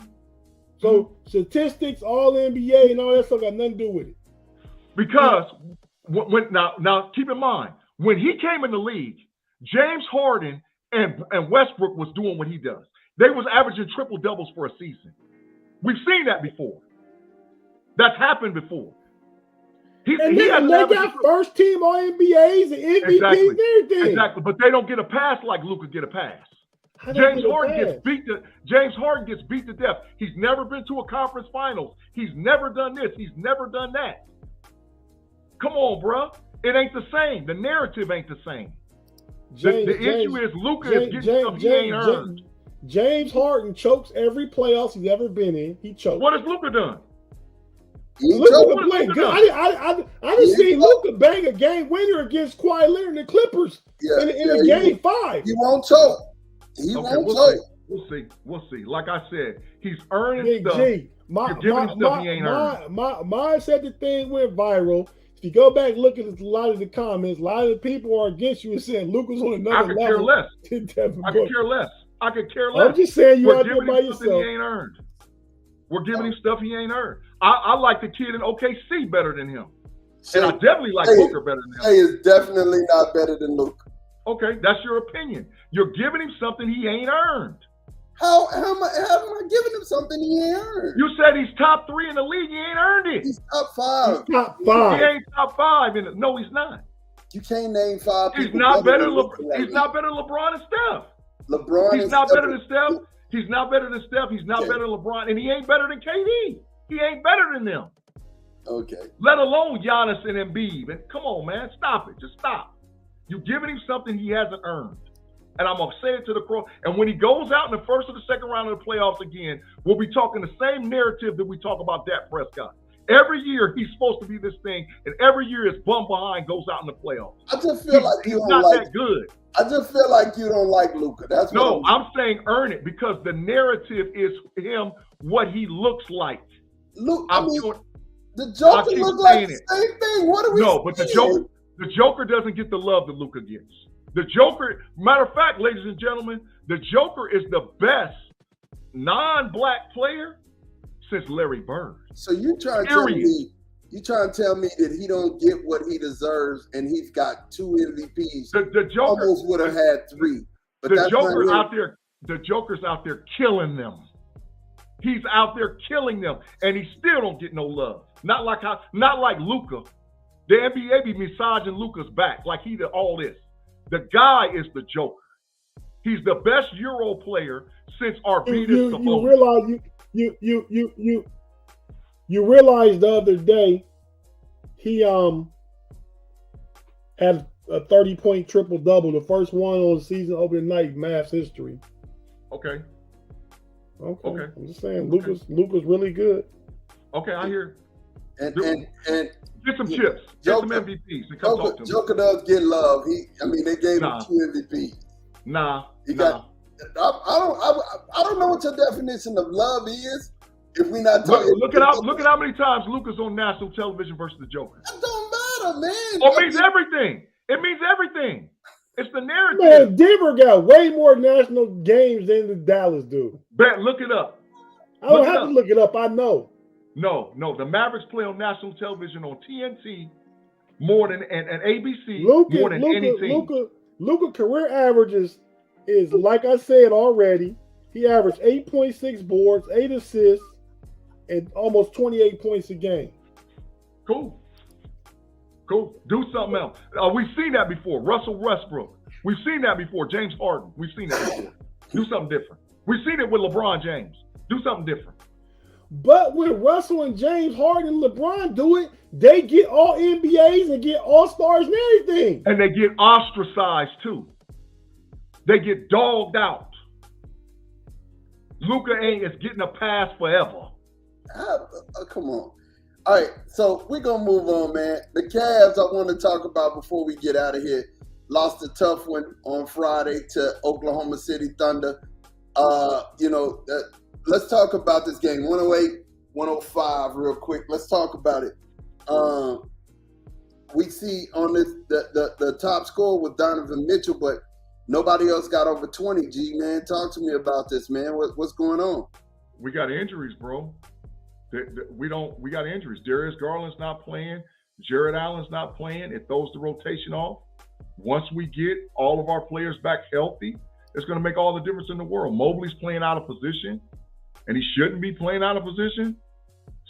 So statistics, all NBA, and all that stuff got nothing to do with it. Because now keep in mind, when he came in the league, James Harden and Westbrook was doing what he does. They was averaging triple doubles for a season. We've seen that before. That's happened before. They got first team all NBAs and MVPs and everything. Exactly, but they don't get a pass like Luka get a pass. James Harden gets beat to death. He's never been to a conference finals. He's never done this. He's never done that. Come on, bro. It ain't the same. The narrative ain't the same. The issue is Luka is getting stuff he ain't earned. James Harden chokes every playoffs he's ever been in. He chokes. What has Luka done? Luka played good. I didn't see Luka bang a game winner against Kawhi Leonard and the Clippers in a game 5. He won't choke. We'll see. Like I said, he's earning Big stuff. G. You're giving him stuff he ain't earned. Mine said the thing went viral. If you go back and look at a lot of the comments, a lot of the people are against you and saying Luka's on another level. I could care less. I'm just saying We're giving him something he ain't earned. We're giving him stuff he ain't earned. I like the kid in OKC better than him. And I definitely like Booker better than him. He is definitely not better than Luka. Okay, that's your opinion. You're giving him something he ain't earned. How am I giving him something he ain't earned? You said he's top 3 in the league. He ain't earned it. He's top 5. He's top 5. He ain't top 5. No, he's not. You can't name 5 people. He's not better than LeBron and Steph. He's not better than Steph. He's not better than Steph. He's not better than LeBron. And he ain't better than KD. He ain't better than them. Okay. Let alone Giannis and Embiid. And come on, man. Stop it. Just stop. You're giving him something he hasn't earned. And I'm going to say it to the crow. And when he goes out in the first or the second round of the playoffs again, we'll be talking the same narrative that we talk about Dak Prescott. Every year he's supposed to be this thing, and every year his bum behind goes out in the playoffs. I just feel like he's not that good. I just feel like you don't like Luka. That's no. I'm saying earn it because the narrative is him what he looks like. Look, the Joker looks like the same thing. What are we? No, but the Joker doesn't get the love that Luka gets. The Joker, matter of fact, ladies and gentlemen, the Joker is the best non-black player since Larry Bird. So you trying to tell me that he don't get what he deserves, and he's got 2 MVPs. The Joker almost would have had 3. But the Joker's out there. The Joker's out there killing them. He's out there killing them, and he still don't get no love. Not like Luka. The NBA be massaging Luka's back like he did all this. The guy is the Joker. He's the best Euro player since Arvidas Sabonis. You realize the other day he had a 30-point triple-double, the first one on season opening night, Mavs history. Okay. I'm just saying, Luka's really good. Okay, I hear. And get some chips, get some MVPs, and come talk to me. Joker does get love. They gave him 2 MVPs. I don't know what your definition of love is. If we're not talking, look at how many times Luka's on national television versus the Joker. That don't matter, man. It means everything. It means everything. It's the narrative. Man, Denver got way more national games than the Dallas do. Bet, look it up. I don't have to look it up. I know. No. The Mavericks play on national television on TNT more than and ABC more than any team. Luka career averages is, like I said already, He averaged 8.6 boards, 8 assists, and almost 28 points a game. Cool. Do something else. We've seen that before. Russell Westbrook. We've seen that before. James Harden. We've seen that before. Do something different. We've seen it with LeBron James. Do something different. But when Russell and James Harden and LeBron do it, they get all NBAs and get all-stars and everything. And they get ostracized too. They get dogged out. Luka is getting a pass forever. Come on. All right, so we're going to move on, man. The Cavs I want to talk about before we get out of here. Lost a tough one on Friday to Oklahoma City Thunder. Let's talk about this game. 108-105 real quick. Let's talk about it. We see on this the top score was Donovan Mitchell, but nobody else got over 20. G, man, talk to me about this, man. What's going on? We got injuries, bro. We got injuries. Darius Garland's not playing. Jared Allen's not playing. It throws the rotation off. Once we get all of our players back healthy, it's going to make all the difference in the world. Mobley's playing out of position, and he shouldn't be playing out of position.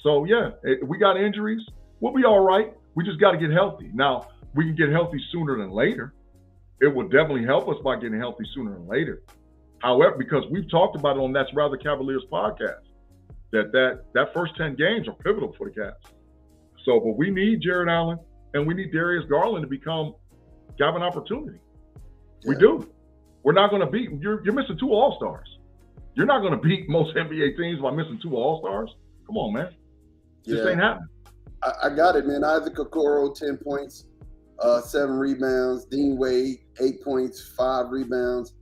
So, yeah, we got injuries. We'll be all right. We just got to get healthy. Now, we can get healthy sooner than later. It will definitely help us by getting healthy sooner than later. However, because we've talked about it on That's Rather Cavaliers podcast, that first 10 games are pivotal for the Cavs. So, but we need Jared Allen and we need Darius Garland to have an opportunity. Yeah. We do. We're not going to beat. You're missing 2 All-Stars. You're not going to beat most NBA teams by missing 2 All-Stars. Come on, man. This ain't happening. I got it, man. Isaac Okoro, 10 points, 7 rebounds. Dean Wade, 8 points, 5 rebounds.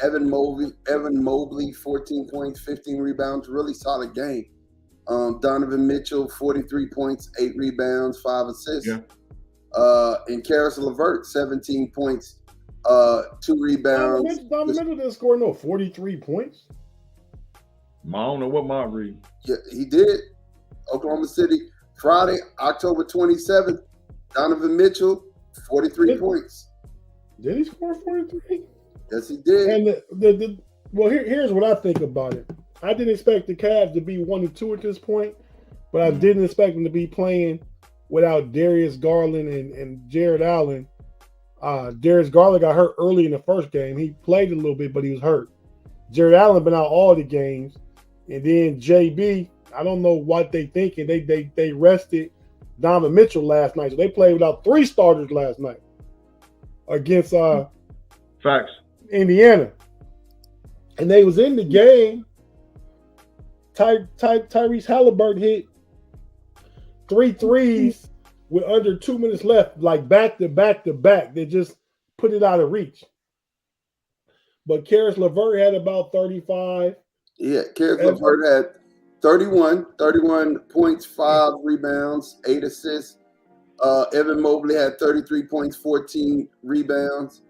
Evan Mobley, 14 points, 15 rebounds. Really solid game. Donovan Mitchell, 43 points, 8 rebounds, 5 assists. Yeah. And Karis LeVert, 17 points, 2 rebounds. Donovan Mitchell didn't score 43 points. I don't know what mine read. Yeah, he did. Oklahoma City, Friday, October 27th. Donovan Mitchell, 43 points. Did he score 43? Yes, he did. And here's what I think about it. I didn't expect the Cavs to be 1-2 at this point, but I didn't expect them to be playing without Darius Garland and Jared Allen. Darius Garland got hurt early in the first game. He played a little bit, but he was hurt. Jared Allen been out all the games. And then JB, I don't know what they thinking. They rested Donovan Mitchell last night. So they played without 3 starters last night against Facts. Indiana. And they was in the game. Tyrese Halliburton hit 3 threes with under 2 minutes left, like back to back to back. They just put it out of reach. But Karis LeVert had about 35. Yeah, Karis LeVert had 31 points, 5 rebounds, 8 assists. Evan Mobley had 33 points, 14 rebounds.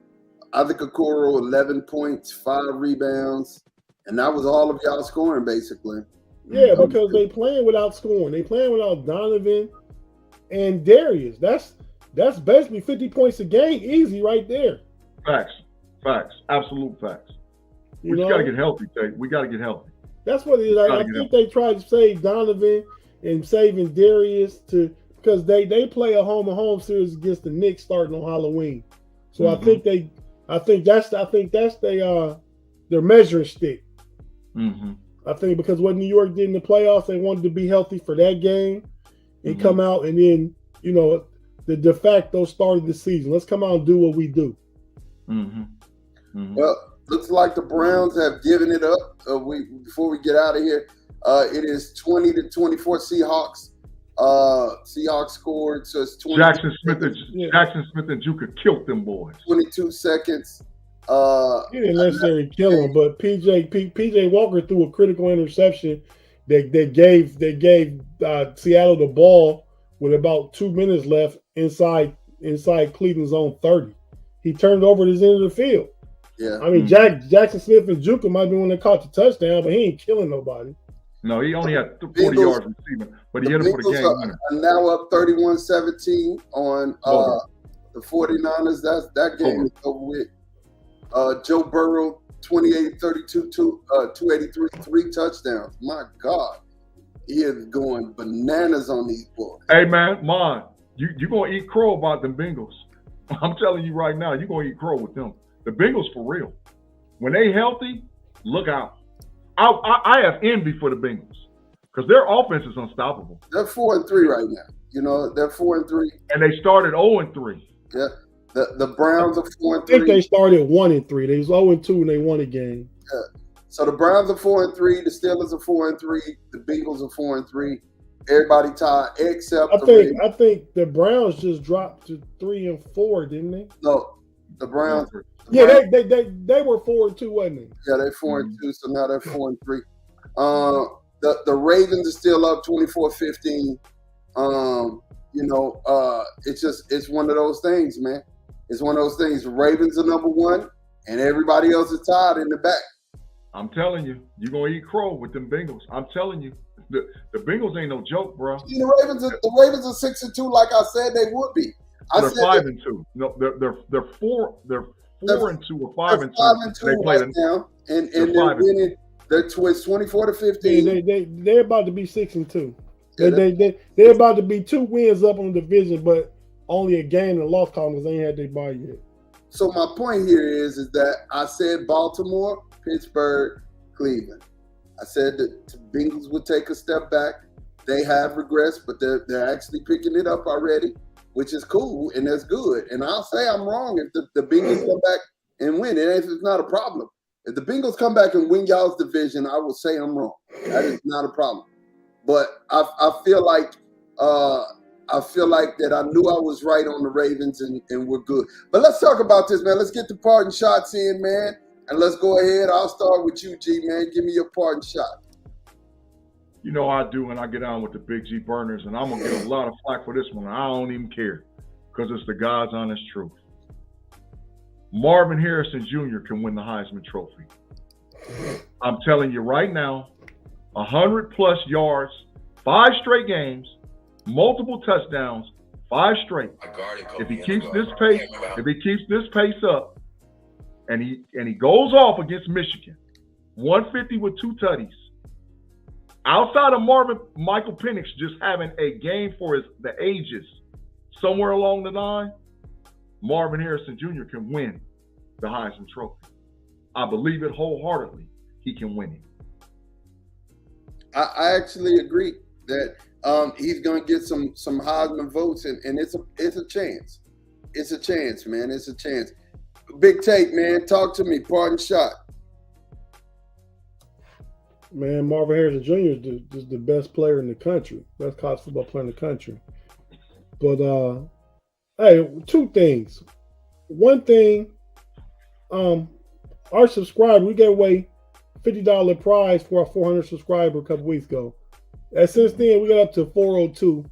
Isaac Okoro, 11 points, 5 rebounds. And that was all of y'all scoring, basically. Yeah, because they playing without scoring. They playing without Donovan and Darius. That's basically 50 points a game, easy right there. Facts. Absolute facts. We just got to get healthy, Tate. We got to get healthy. That's what it is. I think they tried to save Donovan and saving Darius because they play a home series against the Knicks starting on Halloween. So I think that's their measuring stick. Mm-hmm. I think because what New York did in the playoffs, they wanted to be healthy for that game and come out and then, the de facto start of the season. Let's come out and do what we do. Mm-hmm. Mm-hmm. Well, looks like the Browns have given it up. Before we get out of here, it is 20-24 Seahawks. Seahawks scored, so it's 20. Jackson Smith and Juka killed them boys. 22 seconds. He didn't necessarily kill him, but PJ Walker threw a critical interception that gave Seattle the ball with about 2 minutes left inside Cleveland's own 30. He turned over to the end of the field. Yeah, I mean Jackson Smith and Juka might be when they caught the touchdown, but he ain't killing nobody. No, he only had 40 yards receiving, but he hit him for the game. Are now up 31-17 on the 49ers. That game is over with. Joe Burrow 28, 32, 283, 3 touchdowns. My God. He is going bananas on these boys. Hey, man, you going to eat crow about them Bengals. I'm telling you right now, you're going to eat crow with them. The Bengals for real. When they healthy, look out. I have envy for the Bengals because their offense is unstoppable. They're 4-3 right now. You know, they're 4-3. And they started 0-3. Yeah. The Browns are 4-3. I think they started 1-3. They was 0-2 and they won a game. Yeah. So the Browns are 4-3. The Steelers are 4-3. The Bengals are 4-3. Everybody tied except I think the Browns just dropped to 3-4, didn't they? No, the Browns. They were 4-2, wasn't they? Yeah, they're 4-2. So now they're 4-3. The Ravens are still up 24-15. It's one of those things, man. It's one of those things. The Ravens are number one, and everybody else is tied in the back. I'm telling you, you're going to eat crow with them Bengals. I'm telling you. The Bengals ain't no joke, bro. The Ravens are 6-2, like I said they would be. They're 5-2. No, they're 4-2 or 5-2. They play right now, and they're winning. They're 24-15. They're about to be 6-2. They're about to be 2 wins up on the division, but only a game and a loss column because they ain't had their bye yet. So my point here is that I said Baltimore, Pittsburgh, Cleveland. I said that the Bengals would take a step back. They have regressed, but they're actually picking it up already, which is cool, and that's good. And I'll say I'm wrong if the Bengals come back and win. It's not a problem. If the Bengals come back and win y'all's division, I will say I'm wrong. That is not a problem. But I feel like that I knew I was right on the Ravens and we're good. But let's talk about this, man. Let's get the parting shots in, man. And let's go ahead. I'll start with you, G, man. Give me your parting shot. You know I do, and I get on with the Big G burners, and I'm going to get a lot of flack for this one. I don't even care because it's the God's honest truth. Marvin Harrison Jr. can win the Heisman Trophy. I'm telling you right now, 100-plus yards, 5 straight games, multiple touchdowns, 5 straight. If he keeps this pace up, and he goes off against Michigan, 150 with 2 tutties. Outside of Michael Penix just having a game for the ages, somewhere along the line, Marvin Harrison Jr. can win the Heisman Trophy. I believe it wholeheartedly. He can win it. I actually agree that he's going to get some Heisman votes, and it's a chance. It's a chance, man. It's a chance. Big Take, man. Talk to me. Parting shot. Man, Marvin Harrison Jr. is the best player in the country. Best college football player in the country. But, hey, 2 things. One thing, our subscriber, we gave away $50 prize for our 400 subscriber a couple weeks ago. And since then, we got up to 402.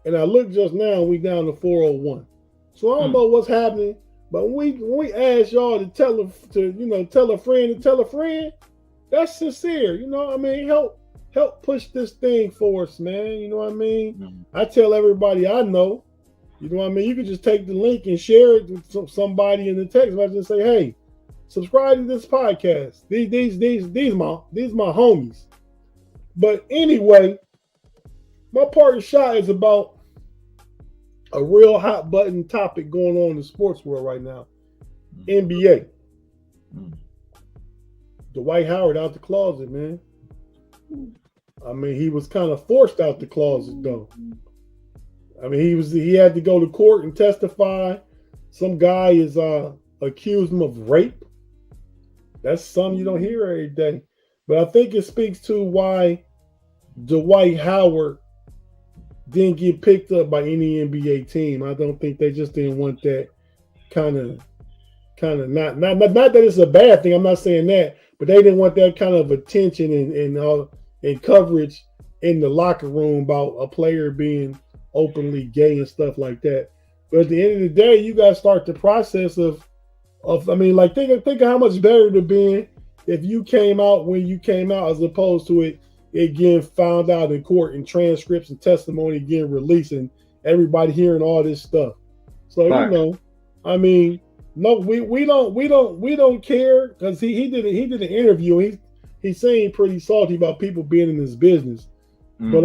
And I looked just now, we down to 401. So I don't know what's happening. But when we ask y'all to tell a friend to tell a friend, that's sincere. You know what I mean? Help push this thing for us, man. You know what I mean? Mm-hmm. I tell everybody I know. You know what I mean? You can just take the link and share it with somebody in the text message and say, hey, subscribe to this podcast. These my homies. But anyway, my parting shot is about a real hot button topic going on in the sports world right now. NBA. Dwight Howard out the closet, man. I mean, he was kind of forced out the closet, though. I mean, he had to go to court and testify. Some guy is accused him of rape. That's something you don't hear every day. But I think it speaks to why Dwight Howard didn't get picked up by any NBA team. I don't think they just didn't want that kind of not that it's a bad thing. I'm not saying that, but they didn't want that kind of attention and coverage in the locker room about a player being openly gay and stuff like that. But at the end of the day, you got to start the process of I mean, like think of how much better it would have been if you came out when you came out as opposed to it getting found out in court and transcripts and testimony getting released and everybody hearing all this stuff. So, you know, I mean, No, we don't care because he did an interview. He seemed pretty salty about people being in his business. But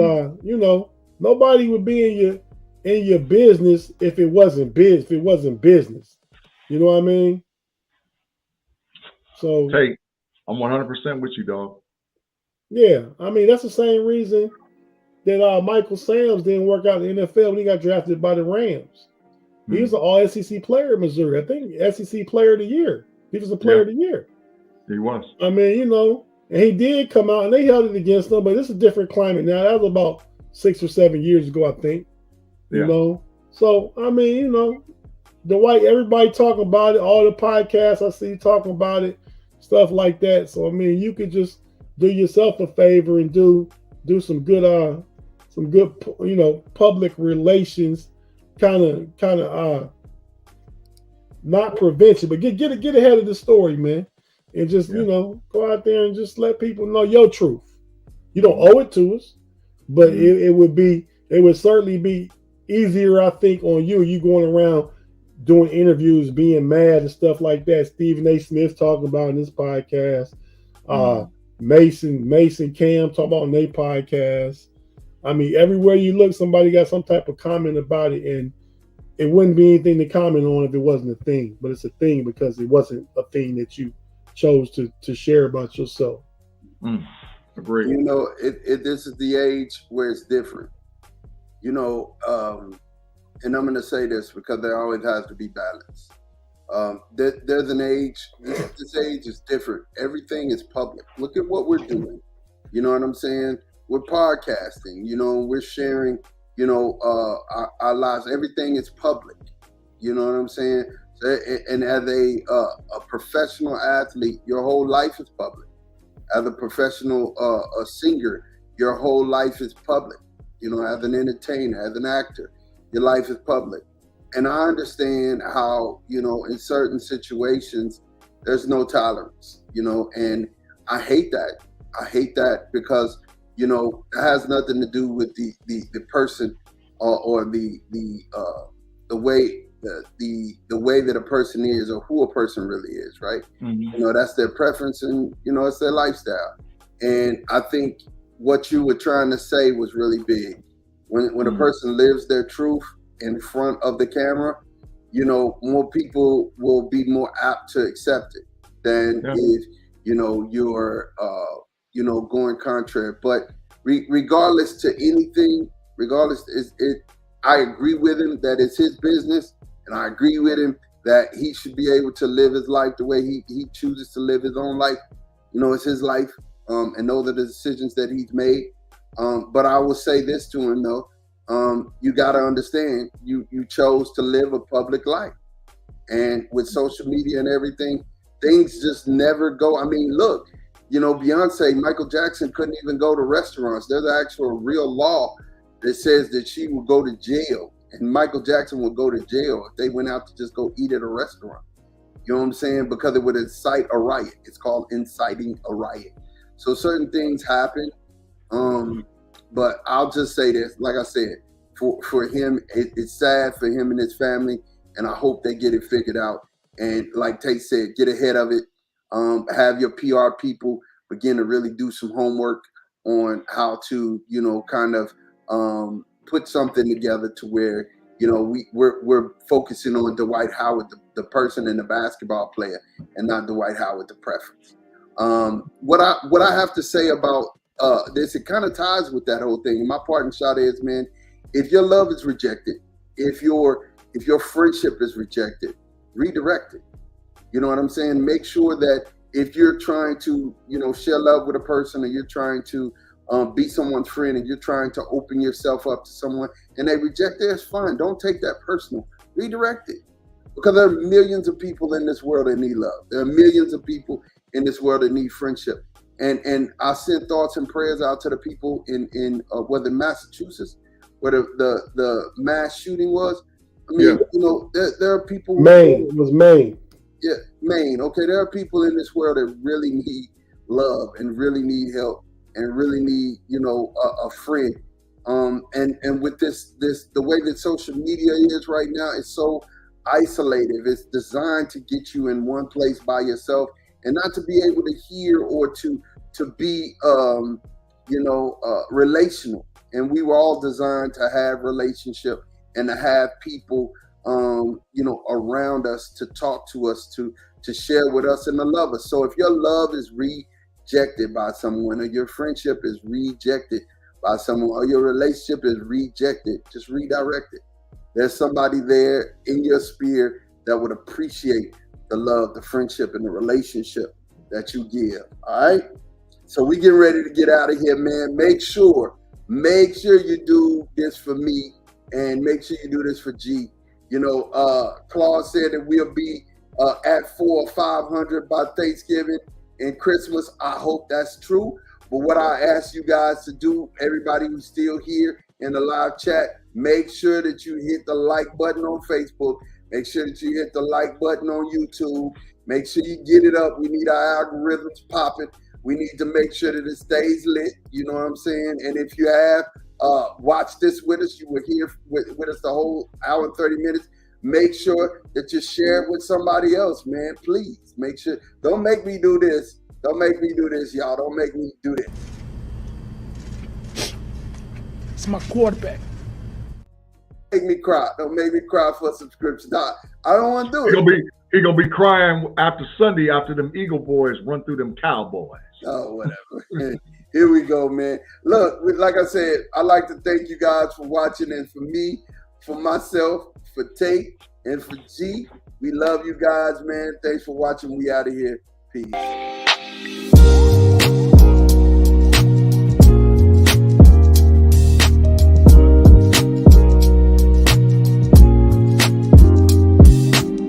nobody would be in your business if it wasn't business. You know what I mean? So Hey, I'm 100% with you, dog. yeah, I mean that's the same reason that Michael Sams didn't work out in the NFL when he got drafted by the Rams. He was an All SEC player in Missouri. I think SEC Player of the Year. He was a Player of the Year. He was. I mean, and he did come out and they held it against him, but it's a different climate now. That was about 6 or 7 years ago, I think. So I mean, everybody talking about it, all the podcasts I see talking about it, stuff like that. So I mean, you could just do yourself a favor and do some good public relations kind of not prevention, but get ahead of the story, man. And just go out there and just let people know your truth. You don't owe it to us, but it would certainly be easier, I think, on you. You going around doing interviews, being mad and stuff like that. Stephen A. Smith talking about in this podcast. Mason Cam talking about in their podcast. I mean, everywhere you look, somebody got some type of comment about it, and it wouldn't be anything to comment on if it wasn't a thing. But it's a thing because it wasn't a thing that you chose to share about yourself. Agreed. This is the age where it's different. And I'm going to say this because there always has to be balance. There's an age. This age is different. Everything is public. Look at what we're doing. You know what I'm saying? We're podcasting. We're sharing. Our lives. Everything is public. You know what I'm saying? And as a professional athlete, your whole life is public. As a professional singer, your whole life is public. As an entertainer, as an actor, your life is public. And I understand how, in certain situations, there's no tolerance, and I hate that. I hate that because, it has nothing to do with the person or the way the way that a person is or who a person really is, right? That's their preference and, it's their lifestyle. And I think what you were trying to say was really big. When a person lives their truth in front of the camera, more people will be more apt to accept it than if, you're, going contrary. But regardless to anything, I agree with him that it's his business. And I agree with him that he should be able to live his life the way he chooses to live his own life. It's his life. And those are the decisions that he's made. But I will say this to him, though. You got to understand, you chose to live a public life. And with social media and everything, things just never go. I mean, look, Beyonce, Michael Jackson couldn't even go to restaurants. There's an actual real law that says that she would go to jail. And Michael Jackson would go to jail if they went out to just go eat at a restaurant. You know what I'm saying? Because it would incite a riot. It's called inciting a riot. So certain things happen. But I'll just say this, like I said, for him, it's sad for him and his family. And I hope they get it figured out. And like Tate said, get ahead of it. Have your PR people begin to really do some homework on how to, kind of put something together to where, we're focusing on Dwight Howard, the person and the basketball player, and not Dwight Howard, the preference. What I have to say about this, it kind of ties with that whole thing. My parting shot is, man, if your love is rejected, if your friendship is rejected, redirect it. You know what I'm saying? Make sure that if you're trying to, share love with a person, or you're trying to be someone's friend, and you're trying to open yourself up to someone and they reject it, it's fine. Don't take that personal. Redirect it. Because there are millions of people in this world that need love. There are millions of people in this world that need friendship. And I send thoughts and prayers out to the people in whether Massachusetts, where the mass shooting was. I mean, there are people. Maine. It was Maine. Yeah, Maine. Okay, there are people in this world that really need love and really need help and really need, a friend. And with this the way that social media is right now, it's so isolative. It's designed to get you in one place by yourself and not to be able to hear or to be relational. And we were all designed to have relationship and to have people around us to talk to us, to share with us and to love us. So if your love is rejected by someone, or your friendship is rejected by someone, or your relationship is rejected, just redirect it. There's somebody there in your sphere that would appreciate the love, the friendship, and the relationship that you give. All right. So we getting ready to get out of here, man. Make sure you do this for me, and make sure you do this for G. Claude said that we'll be at 400 or 500 by Thanksgiving and Christmas. I hope that's true. But what I ask you guys to do, everybody who's still here in the live chat, make sure that you hit the like button on Facebook. Make sure that you hit the like button on YouTube. Make sure you get it up. We need our algorithms popping. We need to make sure that it stays lit. You know what I'm saying? And if you have watched this with us, you were here with us the whole hour and 30 minutes. Make sure that you share it with somebody else, man. Please make sure. Don't make me do this. Don't make me do this, y'all. Don't make me do this. It's my quarterback. Make me cry. Don't make me cry for a subscription. Nah, I don't want to do it. He gonna be crying after Sunday after them Eagle boys run through them Cowboys. Oh, whatever. Here we go, man. Look, like I said, I'd like to thank you guys for watching, and for me, for myself, for Tate, and for G. We love you guys, man. Thanks for watching. We out of here. Peace.